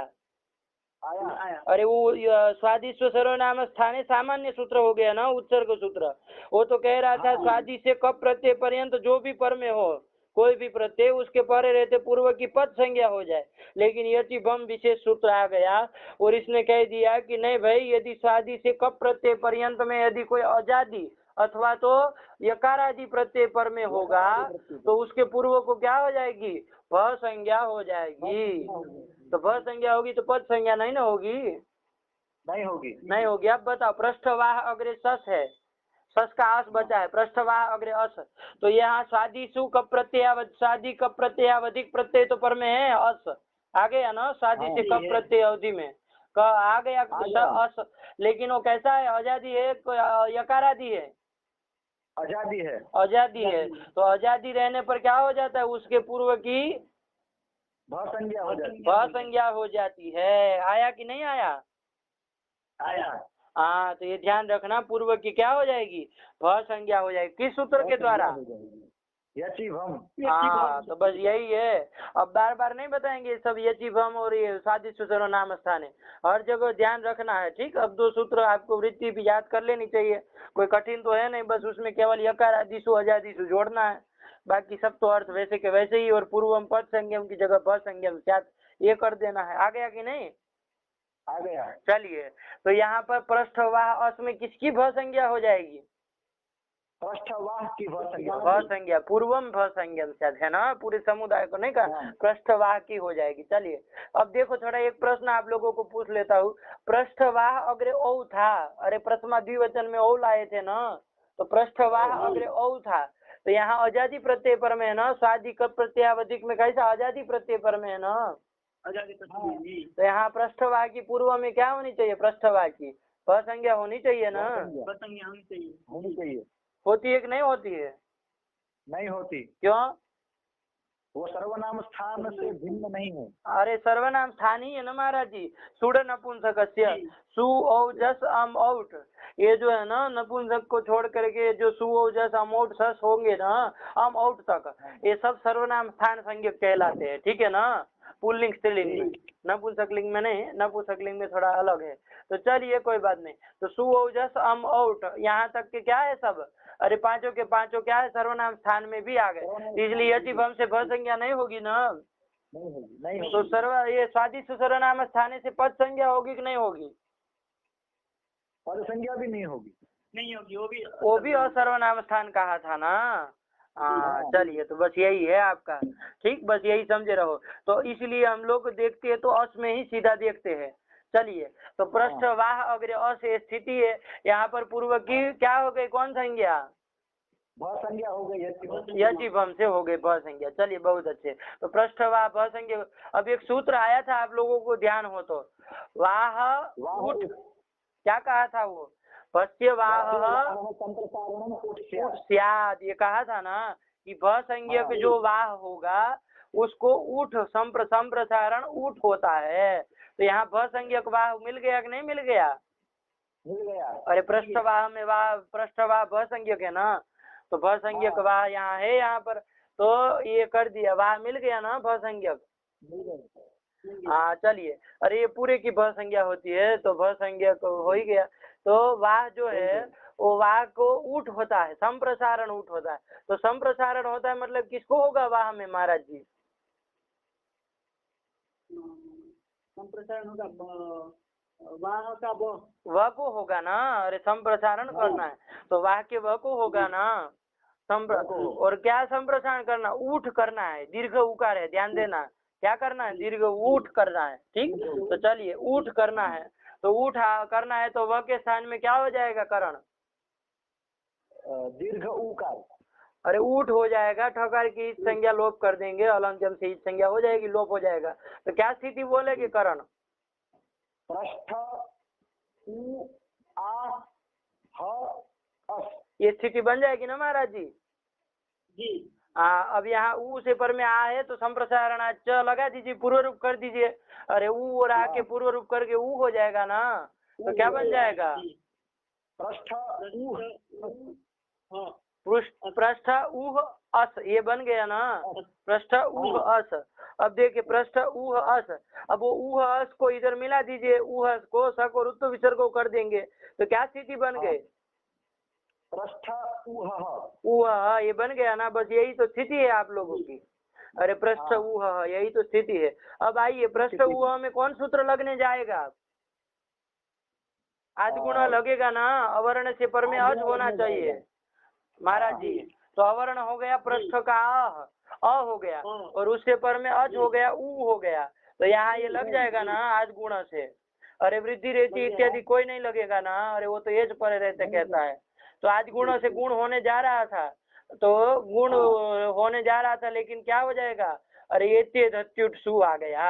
आया। अरे वो स्वादिष्व सर्वनाम स्थाने सामान्य सूत्र हो गया ना, उत्सर्ग सूत्र। वो तो कह रहा था स्वादि से कप प्रत्यय पर्यंत जो भी पर में हो कोई भी प्रत्यय उसके परे रहते पूर्व की पद संज्ञा हो जाए, लेकिन यचि भम विशेष सूत्र आ गया और इसने कह दिया कि नहीं भाई, यदि स्वादि से कप प्रत्यय पर्यंत में यदि कोई अजादि अथवा तो यकार आदि प्रत्यय पर में होगा तो उसके पूर्व को क्या हो जाएगी? भ संज्ञा हो जाएगी। तो भ संज्ञा होगी तो पद संज्ञा नहीं ना होगी? नहीं होगी। अब बताओ, पृष्ठवाह अग्रे सस है, सस का अस बचा है, पृष्ठवाह अग्रे अस, तो यहाँ स्वादिषु कप प्रत्ययावधि, स्वादि कप प्रत्ययावधिक प्रत्यय तो पर में है अस, आ गया ना, स्वादि से कप प्रत्यय अवधि में आ गया अस, लेकिन वो कैसा है? आजादी है, यकार आदि है, आजादी है। तो आजादी रहने पर क्या हो जाता है? उसके पूर्व की भ संज्ञा हो जाती है। आया कि नहीं आया? हाँ, तो ये ध्यान रखना, पूर्व की क्या हो जाएगी? भ संज्ञा हो जाएगी। किस सूत्र के द्वारा? यचि भम। हाँ, तो बस यही है, अब बार बार नहीं बताएंगे सब यचि भम और ये स्वादिष्व सर्वनाम स्थाने, हर जगह ध्यान रखना है, ठीक। अब 2 सूत्र आपको वृत्ति भी याद कर लेनी चाहिए, कोई कठिन तो है नहीं, बस उसमें केवल यकार आदिशु अजादिशु जोड़ना है, बाकी सब तो अर्थ वैसे के वैसे ही, और पूर्वम पद संज्ञम की जगह भ संज्ञम स्यात् ये कर देना है। आ गया कि नहीं? आ गया। चलिए तो यहाँ पर पृष्ठवाह अस में किसकी भ संज्ञा हो जाएगी? पृष्ठवाह की भ संज्ञा, पूर्वम भ संज्ञम स्यात् है ना, पूरे समुदाय को नहीं कहा, पृष्ठवाह की हो जाएगी। चलिए अब देखो, थोड़ा एक प्रश्न आप लोगों को पूछ लेता हूँ, पृष्ठवाह अग्रे औ था, अरे प्रथमा द्विवचन में औ लाए थे ना, तो पृष्ठवाह अग्रे औ था, तो यहाँ आजादी प्रत्यय पर में है ना, स्वादि कप प्रत्ययावधिक में कैसा आजादी प्रत्यय पर में है ना, आजादी पृथ्वी जी। तो यहाँ पृष्ठवाह की पूर्व में क्या होनी चाहिए? पृष्ठवाह की भ संज्ञा होनी चाहिए ना? प्रसंज्ञा होनी चाहिए। होनी चाहिए। होती है कि नहीं होती है? नहीं होती, क्यों? वो सर्वनाम स्थान से भिन्न नहीं है। अरे सर्वनाम स्थान ही है ना महाराज जी। सुड नपुंसकस्य सु औजस अम औट, ये जो है ना नपुंसक को छोड़ करके जो सु औजस अम औट सस होंगे ना अम औट तक, ये सब सर्वनाम स्थान संज्ञक कहलाते हैं। ठीक है ना? पुल्लिंग स्त्रीलिंग में, नपुंसक लिंग में नहीं, नपुंसक लिंग में थोड़ा अलग है। तो चलिए कोई बात नहीं। तो सु औजस अम औट यहाँ तक के क्या है सब? अरे पांचों के पांचों क्या है? सर्वनाम स्थान में भी आ गए, इसलिए यति भम से भ संज्ञा नहीं होगी ना? नहीं होगी, नहीं होगी। तो सर्व ये स्वादिष्ट सर्वनाम स्थाने से पद संज्ञा होगी कि नहीं होगी? पद संज्ञा भी नहीं होगी। नहीं होगी, वो भी असर्वनाम स्थान कहा था ना। हाँ चलिए, तो बस यही है आपका। ठीक, बस यही समझे रहो। तो इसलिए हम लोग देखते हैं तो अस में ही सीधा देखते हैं। चलिए, तो पृष्ठवाह अग्र अस स्थिति है, यहाँ पर पूर्व की क्या हो गई? कौन संज्ञा? भ संज्ञा हो गई, यति भम से हो गई भ संज्ञा। चलिए बहुत अच्छे। तो पृष्ठवाह भ संज्ञा। अब एक सूत्र आया था, आप लोगों को ध्यान हो तो, वाह उठ, क्या कहा था वो? पश्यवाह संप्रसारणम उठ स्यात्, ये कहा था ना कि भ संज्ञक जो वाह होगा उसको उठ संप्रसारण उठ होता है। तो यहाँ भ संज्ञक वाह मिल गया कि नहीं मिल गया? मिल गया। अरे पृष्ठवाह में वाह, पृष्ठवाह भ संज्ञक है ना, तो भ संज्ञक वाह यहाँ है, यहाँ पर तो ये कर दिया, वाह मिल गया ना भ संज्ञक। हाँ चलिए, अरे ये पूरे की भ संज्ञा होती है तो भ संज्ञक हो ही गया। तो वाह जो है वो वाह को ऊट होता है, संप्रसारण ऊट होता है। तो संप्रसारण होता है मतलब किसको होगा वाह में महाराज जी? संप्रसारण होगा वाह का वह को होगा ना। अरे संप्रसारण करना है तो वाह के वह को होगा ना। और क्या संप्रसारण करना? ऊठ करना है, दीर्घ उकार है, ध्यान देना। क्या करना है? दीर्घ ऊठ करना है। ठीक, तो चलिए ऊठ करना है, तो ऊठ करना है तो वह के स्थान में क्या हो जाएगा? करण दीर्घ उकार। अरे ऊठ हो जाएगा, ठकार की संज्ञा लोप कर देंगे, अलंजम से संज्ञा हो जाएगी, लोप हो जाएगा। तो क्या स्थिति बोलेगी? करण पृष्ठ उ आ ह अस, ये स्थिति बन जाएगी ना महाराज जी? जी। अब यहाँ ऊ से पर में आ है तो संप्रसारण च लगा दीजिए, पूर्व रूप कर दीजिए। अरे ऊ और आ के पूर्व रूप करके ऊ हो जाएगा ना, तो क्या बन जाएगा? पृष्ठ पृष्ठ ऊह अस, ये बन गया ना, पृष्ठ ऊह अस। अब देखिए पृष्ठ ऊह अस, अब वो ऊह अस को इधर मिला दीजिए, ऊह अस को सक और उत्तर विसर्ग को कर देंगे, तो क्या स्थिति बन गई? पृष्ठ ऊह, ऊह, ये बन गया ना। बस यही तो स्थिति है आप लोगों की। अरे पृष्ठ ऊह, यही तो स्थिति है। अब आइए पृष्ठ ऊह में कौन सूत्र लगने जाएगा? आज गुण लगेगा ना, अवर्ण से पर में अज होना चाहिए महाराज जी। तो अवर्ण हो गया पृष्ठ का अ हो गया, और उससे पर में अज हो गया, ऊ हो गया। तो यहाँ ये लग जाएगा ना आज गुण से। अरे वृद्धि रहती इत्यादि कोई नहीं लगेगा ना, अरे वो तो एज पर रहते कहता है। तो आज गुण से गुण होने जा रहा था, तो गुण होने जा रहा था, लेकिन क्या हो जाएगा? अरे ये धत्युट सु आ गया।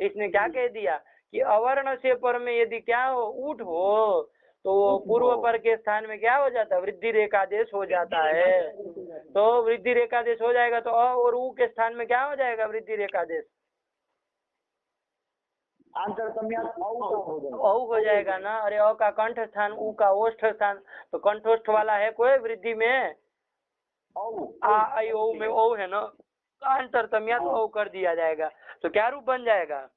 इसने क्या कह दिया कि अवर्ण से पर में यदि क्या हो, ऊट हो, तो पूर्व पर के स्थान में क्या हो जाता है? वृद्धि रेखादेश हो जाता है। तो वृद्धि रेखादेश हो जाएगा तो अ और ऊ के स्थान में क्या हो जाएगा? वृद्धि रेखादेश औ हो जाएगा ना। अरे अ का कंठ स्थान, ऊ का ओष्ठ स्थान, तो कंठोष्ठ वाला है कोई वृद्धि में? आ आई ओ में ओ है ना, अंतरतम्या तो ओ कर दिया जाएगा। तो क्या रूप बन जाएगा?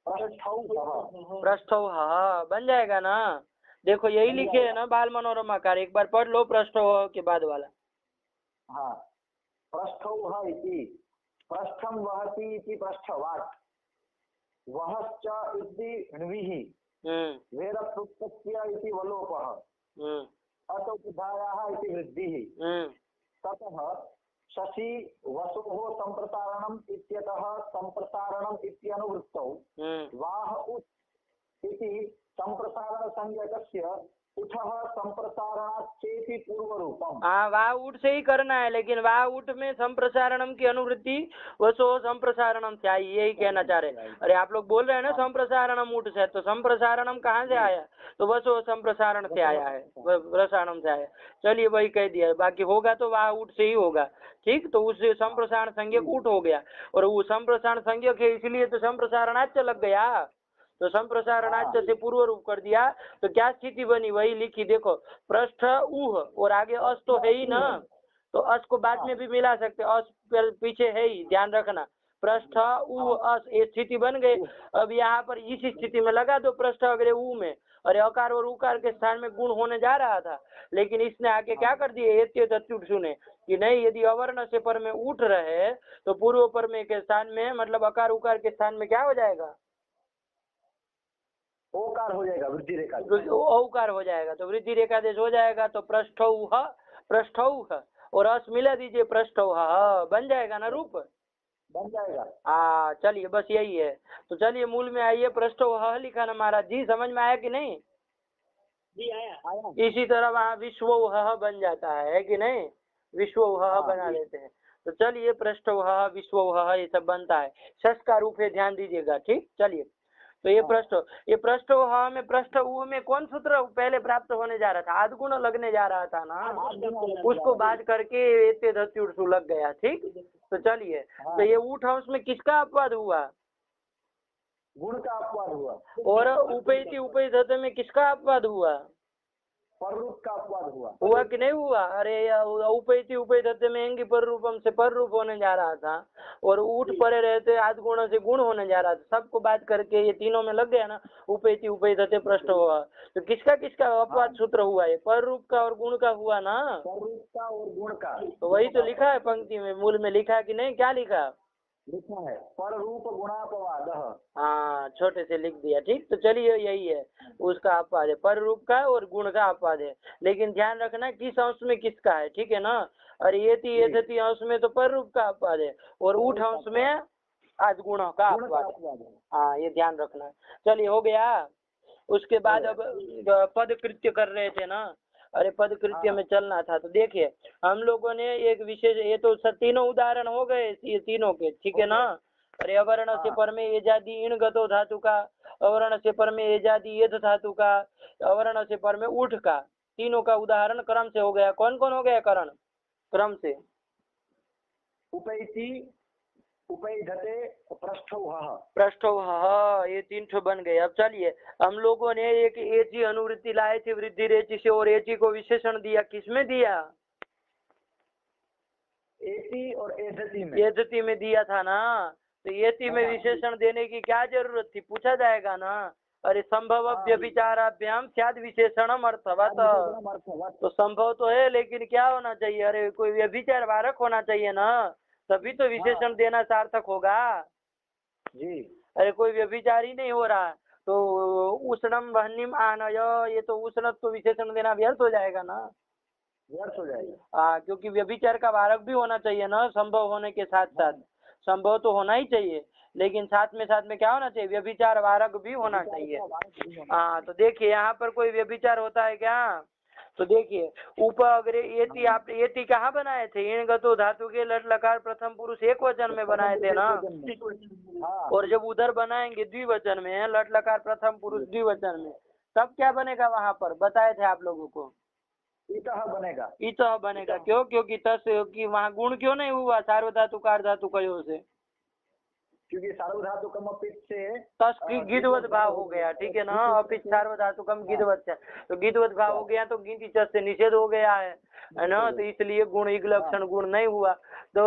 पृष्ठौ हा बन जाएगा ना। देखो यही लिखे है ना बाल मनोरमा कार, एक बार पढ़ लो पृष्ठौ के बाद वाला। हाँ, पृष्ठौ इति पृष्ठम वहति इति पृष्ठवाट, वहश्च इति ण्विः, वेरप्रुक्तस्य इति वलोपः, अतोपधायाः इति वृद्धिः। ततः शशि वसोः संप्रसारणम् इत्यतः संप्रसारणम् इत्यनुवृत्तौ वाह उत् इति संप्रसारण संज्ञकस्य उठः संप्रसारणात् चेति पूर्व रूपम। हाँ, वहाँ उठ से ही करना है, लेकिन वहाँ उठ में संप्रसारणम की अनुवृत्ति वसो संप्रसारणम से आई, यही कहना चाह रहे। अरे आप लोग बोल रहे हैं ना संप्रसारणम उठ से, तो संप्रसारणम कहाँ से आया? तो वसो संप्रसारण से आया है, रसायनम से आया। चलिए वही कह दिया है, बाकी होगा तो वहाँ उठ से ही होगा। ठीक, तो उस संप्रसारण संज्ञक उठ हो गया, और वो संप्रसारण संज्ञक है इसलिए तो संप्रसारणाच लग गया। तो संप्रसारणाच से पूर्व रूप कर दिया, तो क्या स्थिति बनी वही लिखी, देखो पृष्ठ ऊह और आगे अस तो है ही ना, तो अस को बाद में भी मिला सकते, अस पीछे है ही, ध्यान रखना। पृष्ठ ऊ अस, ये स्थिति बन गई। अब यहाँ पर इस स्थिति में लगा दो पृष्ठ अग्रे ऊ में, अरे अकार और उकार के स्थान में गुण होने जा रहा था, लेकिन इसने आके क्या कर दिए, एत्य तत्युट सुने कि नहीं, यदि अवर्ण से पर में उठ रहे तो पूर्व पर में के स्थान में, मतलब अकार उकार के स्थान में क्या हो जाएगा, ओकार हो जाएगा, वृद्धि रेखा औकार हो जाएगा, तो वृद्धि रेखा देश हो जाएगा। तो पृष्ठौह और अस मिला दीजिए, पृष्ठौह बन जाएगा ना रूप, बन जाएगा। चलिए बस यही है। तो चलिए मूल में आइए, पृष्ठौह लिखा ना महाराज जी, समझ में आया कि नहीं? जी आया। इसी तरह वहाँ विश्वौह बन जाता है कि नहीं, विश्वौह बना देते हैं। तो चलिए पृष्ठौह विश्वौह ये सब बनता है, शस का रूप है, ध्यान दीजिएगा। ठीक, चलिए तो ये पृष्ठौह में, पृष्ठ ऊ में कौन सूत्र पहले प्राप्त होने जा रहा था, आदगुण लगने जा रहा था ना, उसको बाद करके एते धत्युर्सु लग गया। ठीक, तो चलिए तो ये ऊठ अंश में किसका अपवाद हुआ, गुण का अपवाद हुआ, और उपैति उपैधते में किसका अपवाद हुआ, पर रूप का अपवाद हुआ कि नहीं हुआ? अरे उपैति उपैधते में एंगी पर रूपम से पर रूप होने जा रहा था, और ऊठ परे रहते आद गुण से गुण होने जा रहा था, सबको बात करके ये तीनों में लग गया ना, उपैति उपैधते पृष्ठ हुआ। तो किसका किसका अपवाद सूत्र हुआ, ये पर रूप का और गुण का हुआ ना, पर रूप का और गुण का। तो वही तो लिखा है पंक्ति में, मूल में लिखा है कि नहीं, क्या लिखा है, पर रूप गुणापवाद। हाँ, छोटे से लिख दिया। ठीक, तो चलिए यही है, उसका अपवाद है, पर रूप का और गुण का अपवाद है, लेकिन ध्यान रखना किस अंश में किसका है। ठीक है ना, और ये अंश में तो पर रूप का अपवाद है, और ऊठ अंश में आज गुण का अपवाद है। हाँ, ये ध्यान रखना। चलिए हो गया। उसके बाद अब पद कृत्य कर रहे थे ना, अरे पद कृत्य में चलना था। तो देखिए हम लोगों ने एक विशेष, ये तो तीनों उदाहरण हो गए ये तीनों के, ठीक है ना। अरे अवर्ण से पर में एजादि इन गतो धातु का, अवर्ण से पर में एजादि एध धातु का, अवर्ण से पर में उठ का, तीनों का उदाहरण क्रम से हो गया। कौन कौन हो गया करण क्रम से, उपैति उपैधते पृष्ठौह, ये तीन ठो बन गए। अब चलिए हम लोगों ने एक एची अनुवृत्ति लाए थे वृद्धि रेची से, और एची को विशेषण दिया, किसमें दिया, एति और एधति में, एधति में दिया था ना। तो एति में विशेषण देने की क्या जरूरत थी, पूछा जाएगा ना। अरे संभव व्यभिचाराभ्याम स्याद विशेषणम अर्थवत, तो संभव तो है लेकिन क्या होना चाहिए, अरे कोई व्यभिचार वारक होना चाहिए ना, तभी तो विशेषण देना सार्थक होगा जी। अरे कोई व्यभिचार ही नहीं हो रहा, तो उष्णम वहनिम आनय, ये तो उष्ण तो विशेषण देना व्यर्थ हो जाएगा ना, व्यर्थ हो जाएगा। क्योंकि व्यभिचार का वारक भी होना चाहिए ना, संभव होने के साथ साथ, संभव तो होना ही चाहिए, लेकिन साथ में क्या होना चाहिए, व्यभिचार वारक भी होना चाहिए। तो देखिए यहाँ पर कोई व्यभिचार होता है क्या, तो देखिए ऊपर अग्रे एति, आप एति कहाँ बनाए थे, इन गतो धातु के लट लकार प्रथम पुरुष एक वचन में बनाए थे ना, और जब उधर बनाएंगे द्विवचन में, लट लकार प्रथम पुरुष द्विवचन में, तब क्या बनेगा, वहां पर बताए थे आप लोगों को, इतः बनेगा, इतः बनेगा। क्यों, क्योंकि तस कि वहाँ गुण क्यों नहीं हुआ सार्वधातु कार धातु कयो से, क्योंकि सार्वधातुकम अपिच से तस की गिदवत भाव हो गया, ठीक है ना, अपिच सार्वधातुकम गिदवत से, तो गिदवत भाव हो गया तो गिनती चस से निषेध हो गया है ना, तो इसलिए गुण लक्षण गुण नहीं हुआ, तो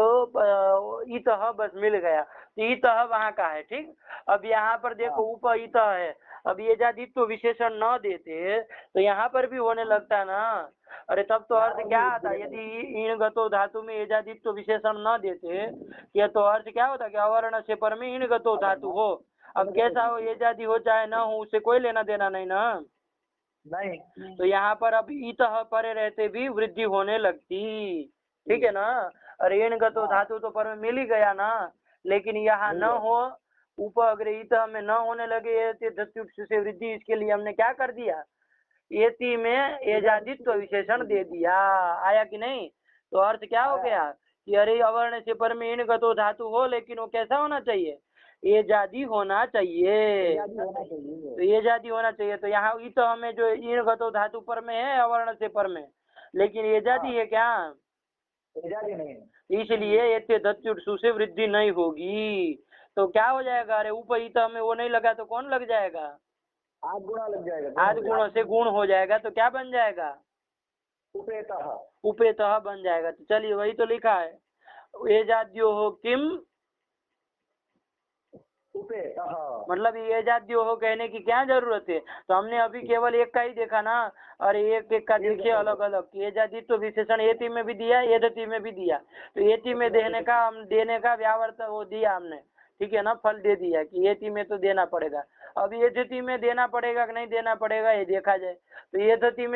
इतः बस मिल गया, तो इतः वहाँ का है। ठीक, अब यहाँ पर देखो ऊपर इतः है, अब ये जादित्व विशेषण न देते तो यहाँ पर भी होने लगता ना, अरे तब तो अर्थ क्या आता, यदि इन गतो धातु में एजादित्व विशेषण न देते ये तो अर्थ क्या होता कि अवर्ण से पर में इन गतो धातु हो, अब कैसा हो एजादि हो चाहे ना हो उससे कोई लेना देना नहीं ना, नहीं, तो यहाँ पर अब इतः परे रहते भी वृद्धि होने लगती, ठीक है ना। अरे इन गतो धातु तो पर में मिल ही गया ना, लेकिन यहाँ न हो, ऊपर अग्रे इतः में न होने लगे से वृद्धि, इसके लिए हमने क्या कर दिया, एति में एजादित्व विशेषण दे दिया, आया कि नहीं? तो अर्थ क्या हो गया कि अरे अवर्ण से पर में इन गतो धातु हो, लेकिन वो कैसा होना चाहिए? एजादी होना चाहिए। एजादी होना चाहिए। तो एजादी होना चाहिए। तो यहाँ इत हमें जो इन गतो धातु पर में है अवर्ण से पर में, लेकिन एजादी है क्या? एजादी नहीं है। इसलिए एते दत्युटसु से वृद्धि नहीं होगी। तो क्या हो जाएगा? अरे ऊपर इत में वो नहीं लगा तो कौन लग जाएगा? आध गुणा लग जाएगा। आध गुणों से गुण हो जाएगा, तो क्या बन जाएगा? उपेतः। उपेतः बन जाएगा। तो चलिए वही तो लिखा है, एजाद्यो हो किम, उपेतः मतलब ये एजाद्यो हो कहने की क्या जरूरत है? तो हमने अभी केवल एक का ही देखा ना, और एक एक का देखिए अलग अलग। एजादी तो विशेषण एति में भी दिया, एदति में भी दिया। तो एति में देने का व्यावर्त वो दिया हमने, ठीक है ना, फल दे दिया कि एति में तो देना पड़ेगा। अब एदति में देना पड़ेगा कि नहीं देना पड़ेगा ये देखा जाए। तो एदति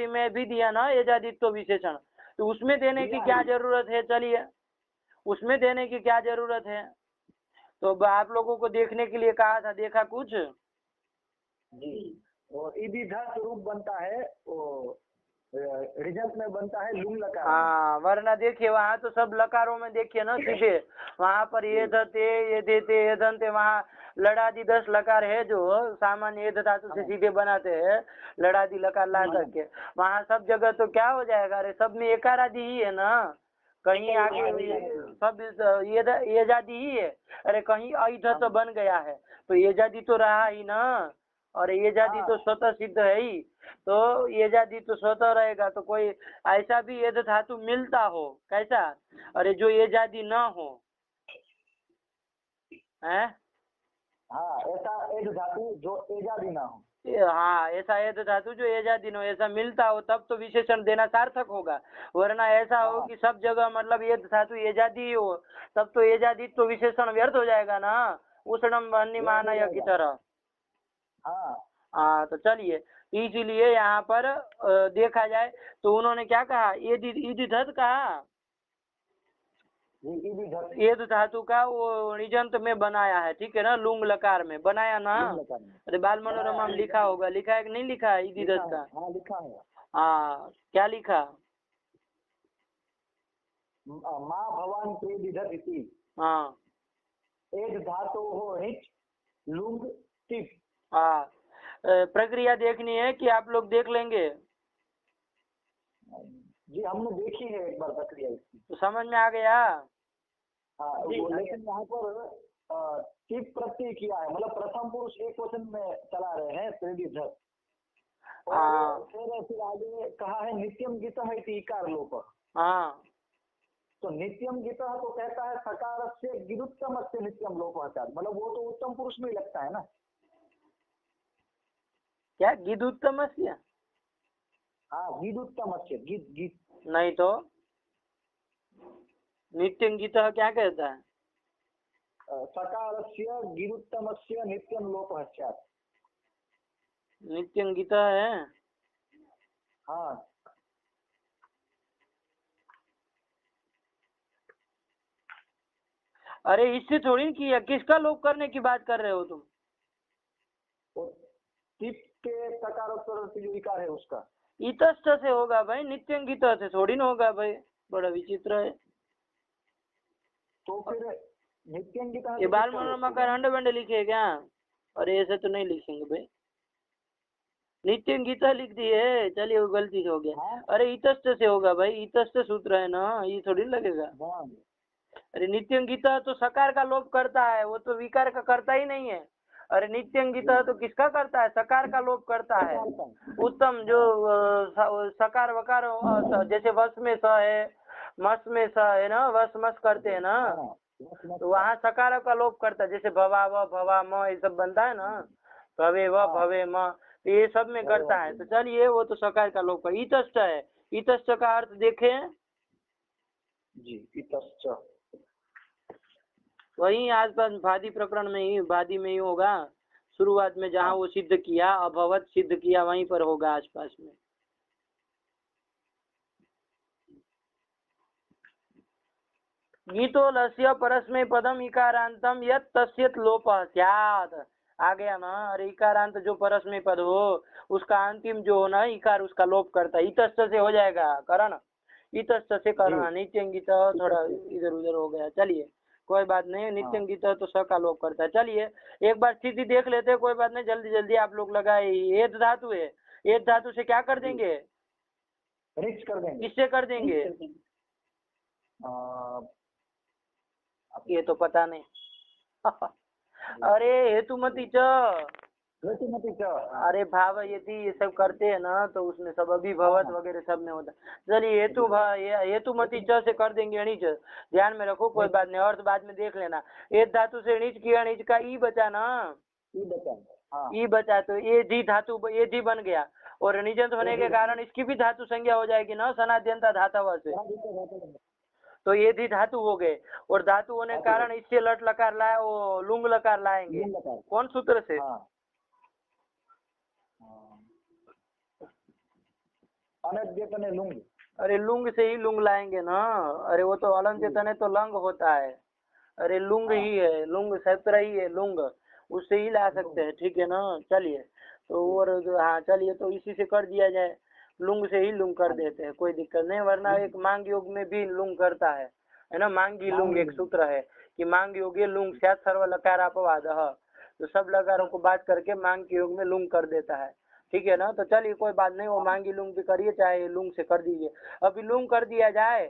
में भी दिया ना एजादित्व विशेषण, तो उसमें देने की क्या जरूरत है? चलिए उसमें देने की क्या जरूरत है? तो आप लोगों को देखने के लिए कहा था, देखा कुछ? जी। और इधर स्वरूप बनता है वो रिजल्ट में बनता है लुंग लकार। हाँ, वरना देखिए वहाँ तो सब लकारों में देखिए ना सीधे, वहाँ पर ये धते ये देते ये धनते, वहाँ लड़ादी 10 लकार है जो सामान्य ये धातु से सीधे बनाते हैं, लड़ादी लकार ला करके। वहाँ सब जगह तो क्या हो जाएगा? अरे सब में एकार आदि ही है ना, कहीं आगे सब ये जाति ही है। अरे कहीं इधर तो बन गया है, तो ये जाति तो रहा ही ना, और ये जाति तो स्वतः सिद्ध है ही। तो ये जाति तो स्वतः रहेगा। तो कोई ऐसा भी ये धातु मिलता हो कैसा? अरे जो ये जाति ना हो है, हाँ ऐसा एक धातु जो एजादी ना हो। हाँ ऐसा ये धातु जो एजादी हो, ऐसा मिलता हो तब तो विशेषण देना सार्थक होगा। वरना ऐसा हो कि सब जगह मतलब ये धातु एजादी ही हो, तब तो एजादी तो विशेषण व्यर्थ हो जाएगा ना, उष्णम अन्यमानय की तरह। हाँ तो चलिए, इसीलिए यहाँ पर देखा जाए तो उन्होंने क्या कहा? ईदि धत कहा, ये धातु का वो निजंत में बनाया है, ठीक है ना, लुंग लकार में बनाया ना। अरे बाल मनोरमा में लिखा होगा, लिखा है कि नहीं लिखा है ईदि धत का? हाँ लिखा है। हाँ क्या लिखा? माँ भवान प्रेदिधत इति। हाँ एक धातु हो हिच लुंग टिप। हाँ, प्रक्रिया देखनी है कि आप लोग देख लेंगे? जी हमने देखी है एक बार प्रक्रिया इसकी। तो समझ में आ गया? हाँ लेकिन यहाँ पर टिप प्रत्यय किया है, मतलब प्रथम पुरुष एक वचन में चला रहे हैं प्रेदिधत। और फिर आगे कहा है नित्यम गीतः इति इकार लोप। हाँ तो नित्यम गीतः तो कहता है सकार से गिरुत्तम से नित्यम लोप, मतलब वो तो उत्तम पुरुष में ही लगता है ना। क्या गिदुत्तम? हाँ गिदुत्तम से गीत नहीं तो नित्यं गीतः क्या कहता है? सकार से गिरुत्तम से नित्यम लोप स्यात्। नित्यं गीतः है। हाँ अरे इससे थोड़ी किया, किसका लोप करने की बात कर रहे हो तुम? टिप के सकारोत्तर जो विकार है उसका इतस्त से होगा भाई, नित्यं गीतः से थोड़ी ना होगा भाई, बड़ा विचित्र है। तो फिर नित्यं गीतः ये बाल मनोरमा का रंड बंड लिखे क्या? अरे ऐसे तो नहीं लिखेंगे भाई, नित्यं गीतः लिख दिए, चलिए वो गलती से हो गया। अरे इतस्त से होगा भाई, इतस्त सूत्र है ना, ये थोड़ी लगेगा। अरे नित्यं गीतः तो सकार का लोप करता है, वो तो विकार का करता ही नहीं है। अरे नित्यं गीतः तो किसका करता है? सकार का लोप करता है। उत्तम जो सकार वकार, जैसे वस में स है, मस में स है ना, वस मस करते हैं ना, तो वहाँ सकार का लोप करता है। जैसे भवा व भवा म ये सब बनता है ना, भवे व भवे म, तो ये सब में करता है। तो चलिए वो तो सकार का लोप है। इतस्त है, इतस्त का अर्थ देखें जी, इतस्त वही आसपास भादी प्रकरण में ही, भादी में ही होगा, शुरुआत में जहाँ वो सिद्ध किया, अभवत सिद्ध किया, वहीं पर होगा आसपास में। गीतो लस्य परस्मै पदम इकारांतम यत् तस्यत् लोपः स्यात्। आ गया ना। अरे इकारांत जो परस्मै पद हो उसका अंतिम जो हो ना इकार उसका लोप करता है, इतस्त से हो जाएगा करण, इतस्त से करण। नित्यंगित थोड़ा इधर उधर हो गया, चलिए कोई बात नहीं। नित्यंगित तो स का लोप करता है। चलिए एक बार स्थिति देख लेते हैं, कोई बात नहीं, जल्दी जल्दी आप लोग लगाए। एद धातु है, एद धातु से क्या कर देंगे, रिच कर देंगे। किससे कर देंगे, ये तो पता नहीं। अरे हेतुमती च, हेतुमती च। अरे भाव यदि ये सब करते हैं ना तो उसमें सब अभिभवत वगैरह सब में होता है। चलिए हेतुमती च से कर देंगे अणिच, ध्यान में रखो, कोई बात नहीं, अर्थ बाद में देख लेना। एद धातु से अणिच किया, अणिच का ई बचा ना, ई बचा, हाँ। ई बचा तो ये जी धातु, ये जी बन गया, और अणिजंत होने के कारण इसकी भी धातु संज्ञा हो जाएगी ना सनाद्यंता धातव से, तो ये भी धातु हो गए। और धातु होने के कारण इससे लट लकार लाए, वो लुंग लकार लाएंगे, कौन सूत्र से, अनद्यतने लुंग। अरे लुंग से ही लुंग लाएंगे ना। अरे वो तो अलंत्यतने तो लंग होता है, अरे लुंग ही है, लुंग सत्र ही है, लुंग उससे ही ला सकते हैं, ठीक है ना। चलिए तो और हाँ चलिए तो इसी से कर दिया जाए, लुंग से ही लुंग कर देते हैं, कोई दिक्कत नहीं। वरना एक मांग योग में भी लुंग करता है ना, मांगी लुंग एक सूत्र है कि मांग योगे लुंग स्यात् सर्व लकार अपवाद, तो सब लकारों को बात करके मांग के योग में लुंग कर देता है, ठीक है ना। तो चलिए कोई बात नहीं, वो मांगी लुंग भी करिए चाहे लुंग से कर दीजिए। अभी लुंग कर दिया जाए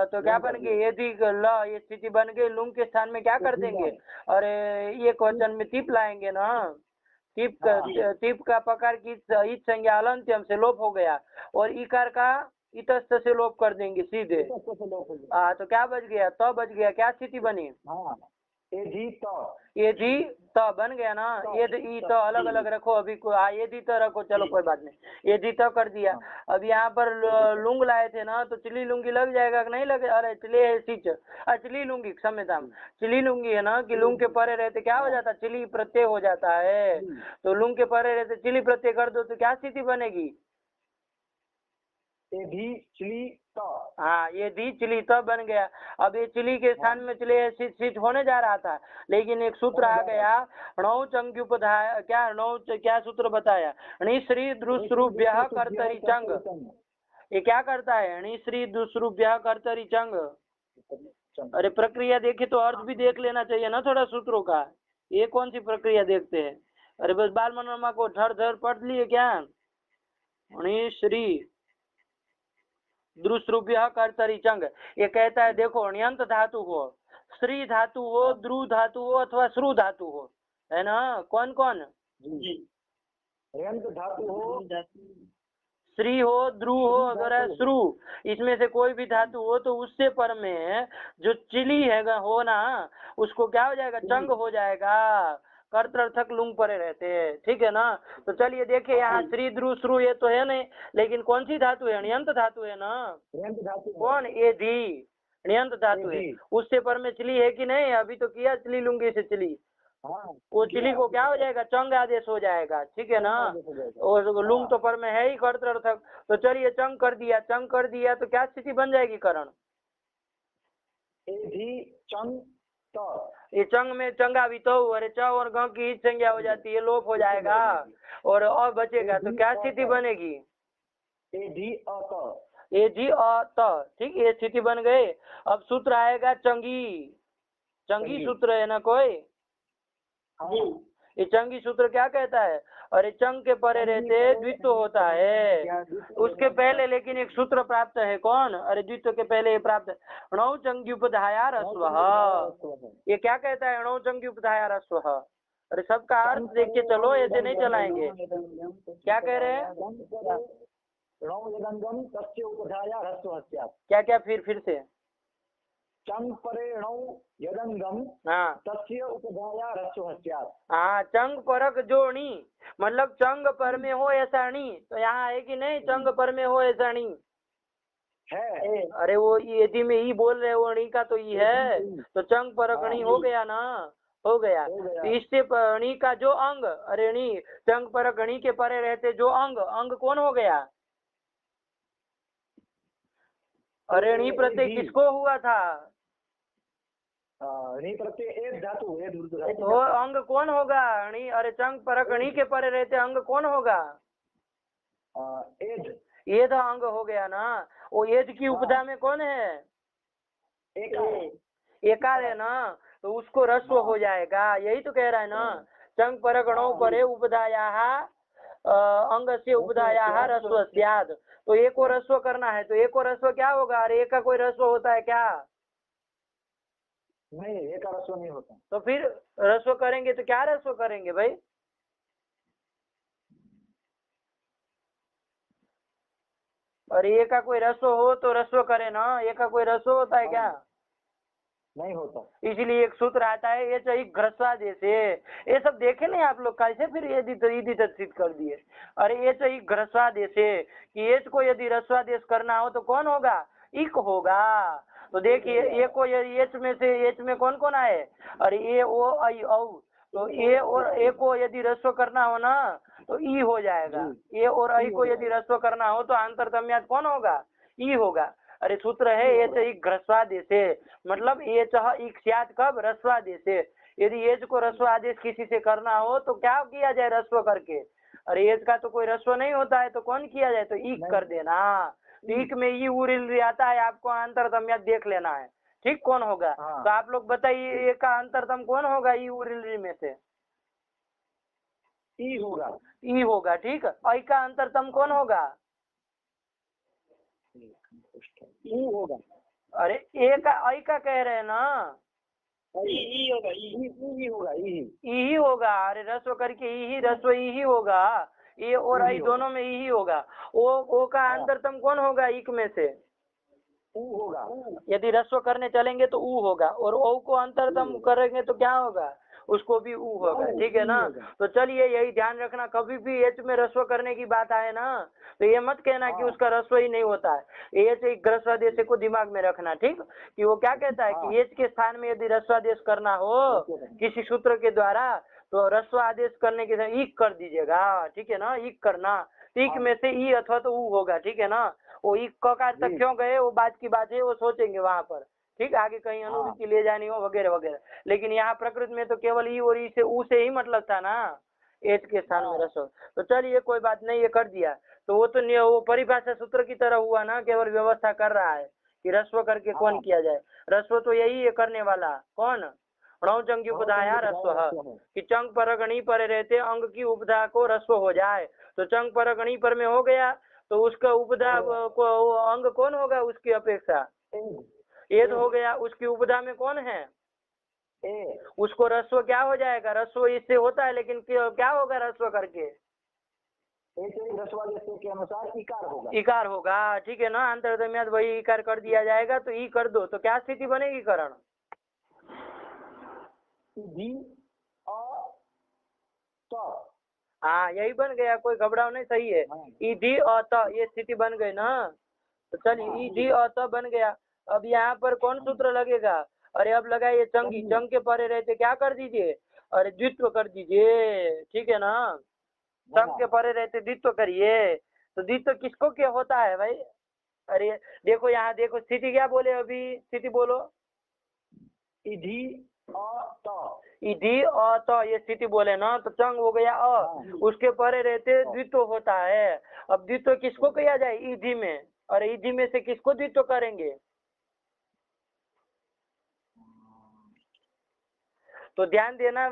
तो क्या बन गई, यदि ल ये स्थिति बन गई, लुंग के स्थान में क्या कर देंगे, अरे एक वचन में तिप लाएंगे ना, तिप का पकार की इत संज्ञा अलंत्यम से लोप हो गया, और इकार का इतस्त से लोप कर देंगे सीधे, तो क्या बच गया, तो बच गया, क्या स्थिति बनी, ये जी तो बन गया ना। ये ई तो अलग अलग रखो अभी को, ये दी तो रखो, चलो कोई बात नहीं, ये दी तो कर दिया। अब यहाँ पर लुंग लाए थे ना, तो चिली लुंगी लग जाएगा कि नहीं लगे, अरे चिली है सिच, चिली लुंगी क्षम्यता, चिली लुंगी है ना कि लुंग के परे रहते क्या हो जाता, चिली प्रत्यय हो जाता है, तो लुंग के परे रहते चिली प्रत्यय कर दो तो क्या स्थिति बनेगी, हाँ ये दी चिली तब बन गया। अब ये चिली के स्थान में चिली सिच होने जा रहा था, लेकिन एक सूत्र आ गया णौ चंग्युपधाय, क्या णौ क्या सूत्र बताया, णिश्री दुष्रूभ्य कर्तरी चंग, ये क्या करता है, णिश्री दुष्रूभ्य कर्तरी चंग। अरे प्रक्रिया देखे तो अर्थ भी देख लेना चाहिए ना थोड़ा सूत्रों का, ये कौन सी प्रक्रिया देखते हैं, अरे बस बाल मनोरमा को धर धर पढ़ लिए क्या, णिश्री द्रुश्रुभ्य कर्तरी चंग, ये कहता है देखो ण्यंत धातु हो, श्री धातु हो, द्रु धातु हो अथवा श्रु धातु हो, है ना, कौन कौन धातु हो, श्री हो, द्रु हो, अगर श्रु, इसमें से कोई भी धातु हो तो उससे पर में जो चिली है हो ना, उसको क्या हो जाएगा, चंग हो जाएगा, कर्तर्थक लुंग परे रहते हैं, ठीक है ना। तो चलिए देखिए यहाँ श्री द्रु श्रु ये तो है नहीं, लेकिन कौन सी धातु है, ण्यंत धातु है ना, कौन, ये धी ण्यंत धातु है, उससे पर में चिली है कि नहीं, अभी तो किया चिली लुंगी से चिली, वो चिली को क्या हो जाएगा, चंग आदेश हो जाएगा, ठीक है ना। और लुंग तो पर में है ही कर्तर्थक, तो चलिए चंग कर दिया, चंग कर दिया तो क्या स्थिति बन जाएगी करण, ये चंग में चंगा भी तो, अरे च और ग की ही संज्ञा हो जाती है, लोप हो जाएगा, और बचेगा तो क्या स्थिति बनेगी, ए जी अ, ठीक, ये स्थिति बन गई। अब सूत्र आएगा चंगी, चंगी सूत्र है ना कोई, ये चंगी सूत्र क्या कहता है, अरे चंग के परे रहते द्वित्व होता है, उसके पहले लेकिन एक सूत्र प्राप्त है, कौन, अरे द्वित्व के पहले ये प्राप्त है णौ चंग्युपधाया रस्व, ये क्या कहता है णौ चंग्युपधाया रस्व, अरे सबका अर्थ देख के चलो, ऐसे नहीं चलाएंगे, क्या कह रहे हैं, क्या क्या फिर से, चंग परे णौ यदंगम, हाँ तस्य उपधाया रस्व स्यात्, हाँ चंग परक जो णी, मतलब चंग पर में हो ऐसा णी, तो यहाँ है कि नहीं, चंग पर में हो ऐसा णी है, अरे वो यदि में ही बोल रहे वो णी का तो ये है, तो चंग परक णी हो गया ना, हो गया, तो इससे णी का जो अंग, अरे णी चंग परक णी के परे रहते जो अंग, अंग कौन हो गया, अरे णी प्रत्यय किसको हुआ था, णी प्रत्यय एज धातु, एज उर्दू धातु। वो अंग कौन होगा? णी, अरे चंग परक णी के परे रहते अंग कौन होगा? एज, एद अंग हो गया ना। वो एज की उपधा में कौन है? एकार है ना, तो उसको रस्व हो जाएगा। यही तो कह रहा है ना, चंग परगणों परे उपधाया अंग से उपधाया रस्व स्याद। तो एक को रस्व करना है, तो एक को रस्व क्या होगा? अरे एक का कोई रस्व होता है क्या? नहीं, एक का रस्व नहीं होता। तो फिर रस्व करेंगे तो क्या रस्व करेंगे भाई? और एक का कोई रस्व हो तो रस्व करे ना, एक का कोई रस्व होता है क्या? नहीं होता। इसलिए एक सूत्र आता है, ये चाहिए घ्रस्वादेश है। ये सब देखे नहीं आप लोग, कैसे फिर यदि तत्सित कर दिए। अरे ये चाहिए घ्रस्वादेश है कि एच को यदि रस्वादेश करना हो तो कौन होगा? इक होगा। तो देखिए ए को एच में से एच में कौन कौन आए? अरे ए ओ आई औ, तो ए और ए को यदि रस्व करना हो ना तो ई हो जाएगा। ए और आई को यदि रस्व करना हो तो अंतर्तम्यात कौन होगा? ई होगा। अरे सूत्र है एच इक घ्रस्वादेश है, मतलब एच इक स्यात् कब? रस्वादेश है। यदि एच को रस्व आदेश किसी से करना हो तो क्या किया जाए? रस्व करके। अरे एच का तो कोई रस्व नहीं होता है तो कौन किया जाए? तो ईक कर देना। ईक में ई उरिल आता है, आपको अंतरतम्यात देख लेना है, ठीक? कौन होगा? तो आप लोग बताइए ए का अंतरतम कौन होगा ई उरिल में से? ई होगा। ई होगा, ठीक। ऐ का अंतरतम कौन होगा? ई होगा। अरे ए का ऐ का कह रहे हैं ना, ई होगा, ई होगा, ई ही होगा। अरे रस्व करके ई ही रस्व ई ही होगा। ए और आई दोनों में ई ही होगा। ओ का अंतरतम कौन होगा? इक में से ऊ होगा। यदि रस्व करने चलेंगे तो ऊ होगा, और ओ को अंतरतम करेंगे तो क्या होगा? उसको भी ऊ होगा, ठीक है ना। तो चलिए यही ध्यान रखना, कभी भी एच में रस्व करने की बात आए ना तो ये मत कहना कि उसका रस्व ही नहीं होता है। एच एक रस्वादेश को दिमाग में रखना, ठीक? कि वो क्या कहता है कि एच के स्थान में यदि रस्वादेश करना हो किसी सूत्र के द्वारा तो रस्व आदेश करने के समय ईक कर दीजिएगा, ठीक है ना। ईक करना, ईक में से ई अथवा तो ऊ होगा, ठीक है ना। वो ईक ककार तक क्यों गए वो बात की बात है, वो सोचेंगे वहां पर, ठीक? आगे कहीं अनुवृत्ति ले जानी हो वगैरह वगैरह। लेकिन यहाँ प्रकृति में तो केवल ई और ई से ऊ से ही मतलब था ना, एच के स्थान में रस्व। तो चलिए कोई बात नहीं, ये कर दिया तो वो तो वो परिभाषा सूत्र की तरह हुआ ना, केवल व्यवस्था कर रहा है कि रस्व करके कौन किया जाए। रस्व तो यही है करने वाला, कौन? णौचंग की उपधाया रस्व, कि चंग परगणी पर रहते अंग की उपधा को रस्व हो जाए। तो चंग परगणी पर में हो गया तो उसका उपधा को अंग कौन होगा उसकी अपेक्षा? एद हो गया। उसकी उपधा में कौन है? उसको रस्व क्या हो जाएगा? रस्व इससे होता है लेकिन क्या होगा रस्व करके? रस्वादेश के अनुसार इकार होगा। इकार होगा, ठीक है ना। अंतर्तम्यात वही इकार कर दिया जाएगा तो ई कर दो, तो क्या स्थिति बनेगी करण? हाँ यही बन गया, कोई घबराओ नहीं, सही है। ईधी अत ये स्थिति बन गई ना। तो चलिए ईधी अत बन गया। अब यहाँ पर कौन सूत्र लगेगा? अरे अब लगाइए चंगी, चंग के परे रहते क्या कर दीजिए? अरे द्वित्व कर दीजिए, ठीक है ना। चंग के परे रहते द्वित्व करिए। तो द्वित्व किसको क्या होता है भाई? अरे देखो यहाँ देखो स्थिति क्या बोले, अभी स्थिति बोलो। ईधी ईधी अत ये स्थिति बोले ना, तो चंग हो गया अ, उसके परे रहते द्वित्व होता है। अब द्वित्व किसको किया जाए? ईधी में। और ईधी में से किसको द्वित्व करेंगे? तो ध्यान देना,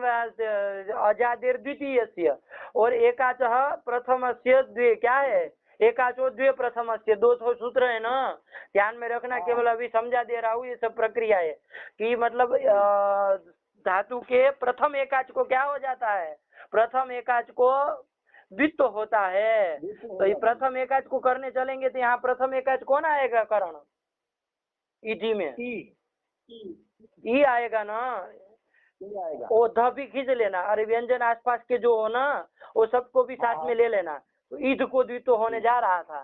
अजादेर द्वितीयस्य और एकाचः प्रथमस्य द्वे, क्या है? एकाचो द्वे प्रथमस्य, दो सूत्र है ना, ध्यान में रखना। केवल अभी समझा दे रहा हूँ, ये सब प्रक्रिया है कि मतलब धातु के प्रथम एकाच को क्या हो जाता है? प्रथम एकाच को द्वित्व होता है। तो ये प्रथम एकाच को करने चलेंगे तो यहाँ प्रथम एकाच कौन आएगा करण? ईडी में ई आएगा ना। वो ध भी खींच लेना। अरे व्यंजन आसपास के जो हो ना वो सबको भी साथ में ले लेना। तो ईद को द्वित्व होने जा रहा था।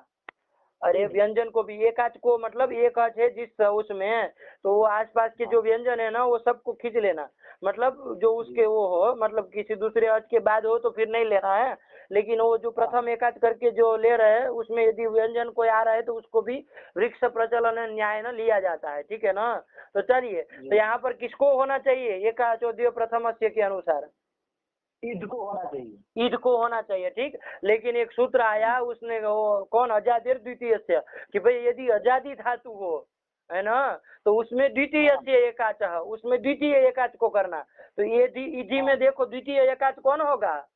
अरे व्यंजन को भी एकाच को मतलब एक अच है जिस उसमें, तो वो आसपास के जो व्यंजन है ना वो सबको खींच लेना। मतलब जो उसके वो हो, मतलब किसी दूसरे अच के बाद हो तो फिर नहीं लेना है, लेकिन वो जो प्रथम एकाच करके जो ले रहे हैं उसमें यदि व्यंजन कोई आ रहा है तो उसको भी वृक्ष प्रचलन न्याय न लिया जाता है, ठीक है ना। तो चलिए, तो यहाँ पर किसको होना चाहिए, एकाचोद्य प्रथमस्य के अनुसार ईद को होना चाहिए। ईद को होना चाहिए, ठीक। लेकिन एक सूत्र आया उसने, वो कौन, अजादिर द्वितीय से, कि भाई यदि अजादि धातु हो, है ना, तो उसमें द्वितीय से एकाच, उसमें द्वितीय एकाच को करना। तो ये ईदी में देखो द्वितीय एकाच कौन होगा,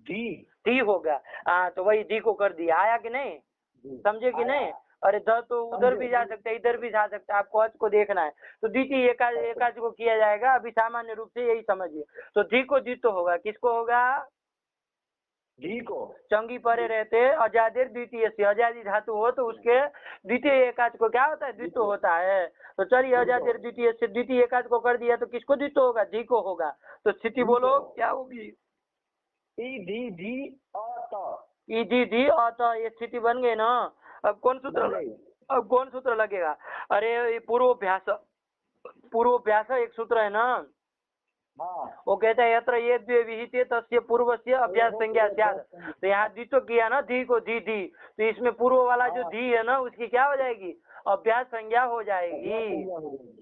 धी होगा। हाँ, तो वही धी को कर दिया। आया कि नहीं, समझे कि नहीं। अरे ध तो उधर भी जा सकते हैं, इधर भी जा सकते हैं, आपको अच को देखना है। तो द्वितीय एकाच को किया जाएगा, अभी सामान्य रूप से यही समझिए। तो धी को द्वित्व होगा, किसको होगा, धी को। चंगी परे रहते अजादिर द्वितीय से, अजादी धातु हो तो उसके द्वितीय एकाच को क्या होता है, द्वित्व होता है। तो चलिए, अजादिर द्वितीय से द्वितीय एकाच को कर दिया तो किसको द्वित्व होगा, धी को होगा। तो स्थिति बोलो क्या होगी, ईदी धी अत, ईदी धी अत, ये स्थिति बन गई ना। अब कौन सूत्र लगेगा, अरे पूर्वाभ्यास एक सूत्र है ना। हाँ, वो कहता है यत्र ये द्वे विहिते तस्य पूर्वस्य अभ्यास संज्ञा स्यात्। तो यहाँ द्वित्व किया ना, धी को धी धी, तो इसमें पूर्व वाला जो धी है ना उसकी क्या हो जाएगी, अभ्यास संज्ञा हो जाएगी,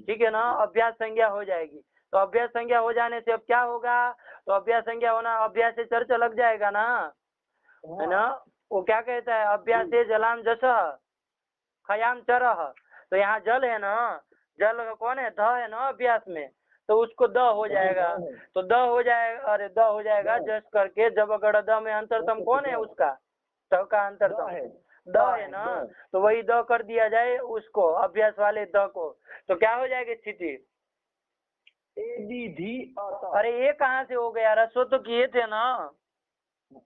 ठीक है ना, अभ्यास संज्ञा हो जाएगी। तो अभ्यास संज्ञा हो जाने से अब क्या होगा, तो अभ्यास संज्ञा होना, अभ्यास से चर्चा लग जाएगा ना, है ना। वो क्या कहता है, अभ्यास से जलाम जस खयाम चरह। तो यहाँ जल है ना, जल कौन है, ध है ना अभ्यास में, तो उसको द हो जाएगा। तो द हो जाएगा, अरे द हो जाएगा जस करके, जब अगर द में अंतरतम कौन है उसका, द का अंतरतम द है ना, तो वही द कर दिया जाए उसको, अभ्यास वाले द को। तो क्या हो जाएगी स्थिति, ईदी धी अत। अरे ये कहाँ से हो गया, रसो तो किए थे ना,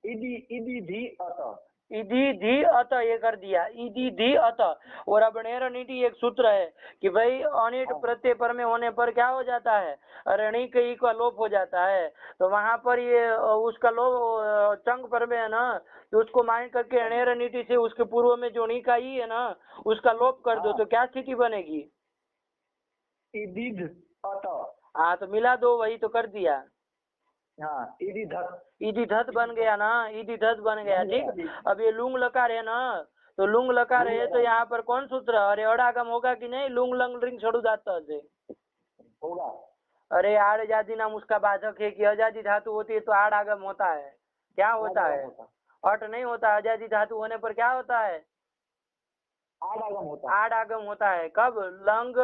ईदी धी अत, ईदी धी अत ये कर दिया, ईदी धी अत। और अब नीति एक सूत्र है कि भाई अनिट प्रत्यय पर में होने पर क्या हो जाता है, ऋणी कई का लोप हो जाता है। तो वहां पर ये उसका लोप चंग पर में है ना, तो उसको मान करके अणेर नीति से उसके पूर्व में जो णी का ई है ना उसका लोप कर दो, तो क्या स्थिति बनेगी, ईदिध अत। हाँ, तो मिला दो, वही तो कर दिया। हाँ, ईदी धत बन गया ना, ईदी धत बन गया, ठीक। अब ये लुंग लकार है ना, तो लुंग लकार है तो यहाँ पर कौन सूत्र, अरे अड़ागम होगा कि नहीं, लुंग लंग रिंग छड़ू धातु से होगा। अरे आड़ आजादी नाम उसका बाधक है कि आजादी धातु होती है तो आड़ आगम होता है, क्या होता है, अट नहीं होता। आजादी धातु होने पर क्या होता है, आड़ आगम होता है। कब, लंग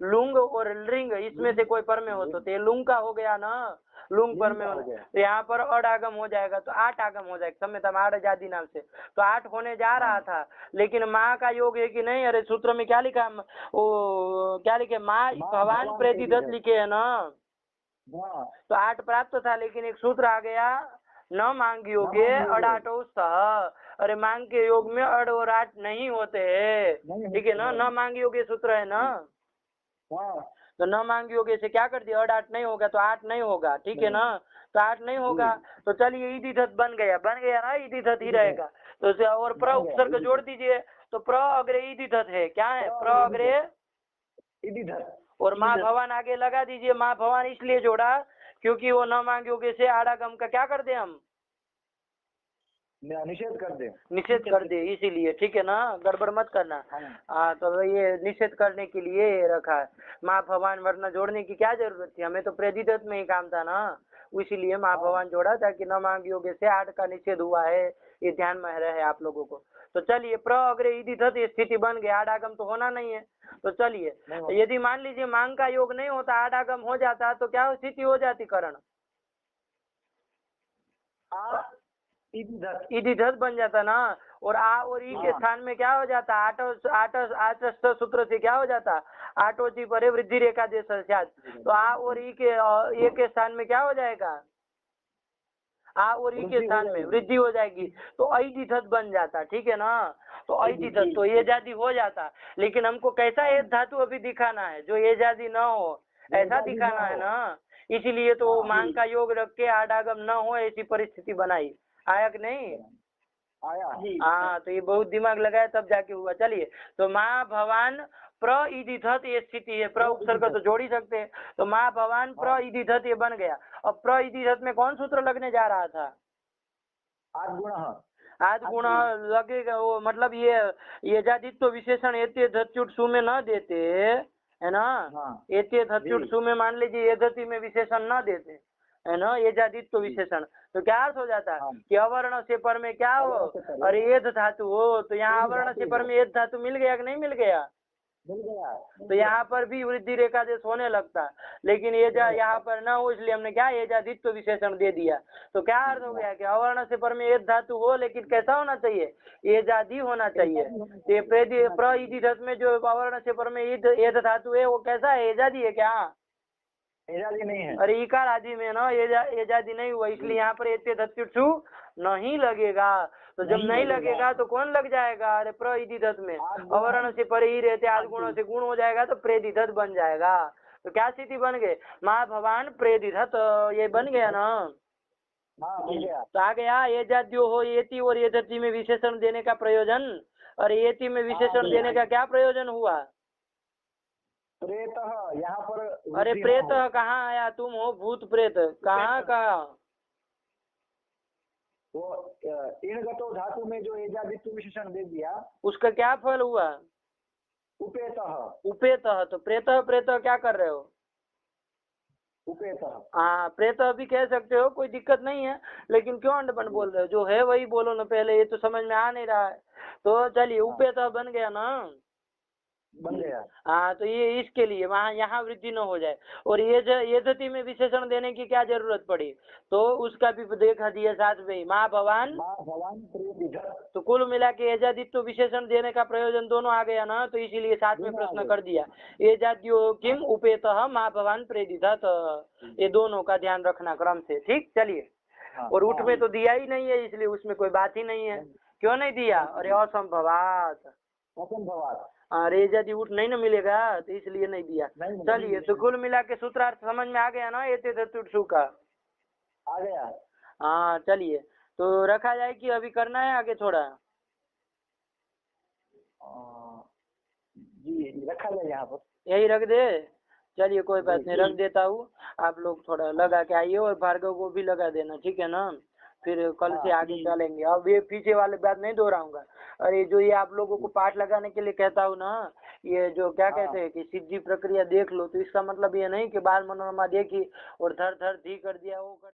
लुंग और लिंग इसमें से कोई पर में हो तो ये लुंग का हो गया ना, लुंग पर में हो, तो यहाँ पर अड़ आगम हो जाएगा, तो आठ आगम हो जाएगा समय तम आड़ आजादी नाम से। तो 8 होने जा रहा था, लेकिन माँ का योग है कि नहीं, अरे सूत्र में क्या लिखा, वो क्या लिखे, माँ भवान प्रेदिदत लिखे है ना, तो 8 प्राप्त था, लेकिन एक सूत्र आ गया, न मांग योगे अड़ाटो सह। अरे मांग के योग में अड़ और आठ नहीं होते है, ठीक है ना, न मांग योगे सूत्र है ना, तो न मांग योगे से क्या कर दिया, अड़ आठ नहीं होगा तो 8 नहीं होगा, ठीक है ना, तो 8 नहीं होगा। तो चलिए ईदी धत बन गया ना, ईदी धत ही रहेगा। तो और प्र उपसर्ग जोड़ दीजिए, तो प्र अग्रे ईदी धत है, क्या है, प्र अग्रे ईदी धत, और माँ भवान आगे लगा दीजिए। माँ भवान इसलिए जोड़ा क्योंकि वो न मांग योगे से आड़ागम का क्या कर दे, हम निषेध कर दे, इसीलिए, ठीक है ना, गड़बड़ मत करना। हाँ, तो ये निषेध करने के लिए रखा है। माँ भवान वरना जोड़ने की क्या जरूरत थी, हमें तो प्रेदिदत में ही काम था ना, इसीलिए माँ भवान जोड़ा ताकि न मांग योगे से 8 का निषेध हुआ है, ये ध्यान में रहे आप लोगों को। तो चलिए, प्र अग्रे ईदी धत स्थिति बन गई, आड़ागम तो होना नहीं है। तो चलिए, यदि मान लीजिए मांग का योग नहीं होता, आड़ागम हो जाता, तो क्या स्थिति हो जाती, करण ईदी धत बन जाता ना, और आ और ई के स्थान में क्या हो जाता, आठ सूत्र से क्या हो जाता, आठोची परे वृद्धि रेखा दे साथ, तो आ और ई के स्थान में क्या हो जाएगा, आ और ई के स्थान में वृद्धि हो जाएगी, तो ऐदी धत बन जाता, ठीक है ना। तो ऐदी धत तो ये जाति हो जाता, लेकिन हमको कैसा एक धातु अभी दिखाना है जो ये जाति न हो, ऐसा दिखाना है ना, इसीलिए तो मांग का योग रख के आडागम न हो ऐसी परिस्थिति बनाई। आया कि नहीं, आया। हाँ, तो ये बहुत दिमाग लगाया तब जाके हुआ। चलिए, तो माँ भवान प्र ईदी धत ये स्थिति है, प्र उपसर्ग तो जोड़ ही सकते हैं, तो माँ भवान प्र ईदी धत ये बन गया। अब प्र ईदी धत में कौन सूत्र लगने जा रहा था, आद्गुणः आद्गुण लगेगा वो, मतलब ये जादित्व विशेषण एते धत्युट सु में न देते है ना, हाँ एते धत्युट जी। सु में मान लीजिए ये धति में विशेषण न देते है ना, ये जादित्व विशेषण, तो क्या अर्थ हो जाता हाँ। कि अवर्ण से पर में क्या हो, अवर्ण से पर में। और एध धातु हो, तो यहाँ एध अवर्ण धातु से हो। पर में एध धातु मिल गया कि नहीं मिल गया, मिल गया। तो यहाँ पर भी वृद्धि रेखा देश होने लगता, लेकिन ये यहाँ पर न हो, इसलिए हमने क्या ये जादित्व विशेषण दे दिया। तो क्या अर्थ हो गया कि अवर्ण से पर में एध धातु हो, लेकिन कैसा होना चाहिए, ये जादी होना चाहिए। ये प्र धत में जो अवर्ण से पर में एध धातु है वो कैसा है, एजादी है क्या, एजादी नहीं है। अरे इकार आदि में ना एजादी नहीं हुआ, इसलिए यहाँ पर एते धत्युटसु नहीं लगेगा। तो जब नहीं लगेगा तो कौन लग जाएगा, अरे प्रइदिधत में अवर्ण से परे ही रहते आदगुणों से गुण हो जाएगा तो प्रेदिधत बन जाएगा। तो क्या स्थिति बन गए, माँ भवान प्रेदिधत, ये बन गया ना। हाँ बन गया। तो आ गया ये जाद्यो हो एति और ये धति में विशेषण देने का प्रयोजन, और एति में विशेषण देने का क्या प्रयोजन हुआ, प्रेत यहाँ पर। अरे प्रेत कहाँ आया, तुम हो भूत प्रेत, कहाँ का, वो इणगतो धातु में जो एजादित्व विशेषण दे दिया, उसका क्या फल हुआ, उपेत। उपेत, तो प्रेत प्रेत क्या कर रहे हो, उपेत। हाँ प्रेत भी कह सकते हो, कोई दिक्कत नहीं है, लेकिन क्यों अंडपन बोल रहे हो, जो है वही बोलो ना पहले, ये तो समझ में आ नहीं रहा है। तो चलिए उपेत बन गया ना, बन गया। हाँ तो ये इसके लिए वहाँ यहाँ वृद्धि न हो जाए, और ये धति में विशेषण देने की क्या जरूरत पड़ी, तो उसका भी देखा दिया साथ में माँ भवान। तो कुल मिला के एजादित्व विशेषण देने का प्रयोजन दोनों आ गया ना, तो इसीलिए साथ में प्रश्न कर दिया, एजाद्यो किम उपेत माँ भवान प्रेदिधत, ये दोनों का ध्यान रखना क्रम से, ठीक। चलिए, और उठ में तो दिया ही नहीं है, इसलिए उसमें कोई बात ही नहीं है, क्यों नहीं दिया, अरे असंभवात, अरे यदि उठ नहीं ना मिलेगा तो इसलिए नहीं दिया। चलिए, तो कुल मिला के सूत्रार्थ समझ में आ गया ना, एते धत्युटसु का आ गया। हाँ चलिए, तो रखा जाए कि अभी करना है आगे थोड़ा, जी रखा जाए यहाँ पर, यही रख दे। चलिए कोई बात नहीं, रख देता हूँ, आप लोग थोड़ा लगा के आइए, और भार्गव को भी लगा देना, ठीक है ना, फिर कल से आगे चलेंगे। अब ये पीछे वाले बात नहीं दोहराऊंगा। अरे जो ये आप लोगों को पाठ लगाने के लिए कहता हूँ ना, ये जो क्या कहते हैं कि सिद्धि प्रक्रिया देख लो, तो इसका मतलब ये नहीं कि बाल मनोरमा देखी और धर धर धी कर दिया वो कर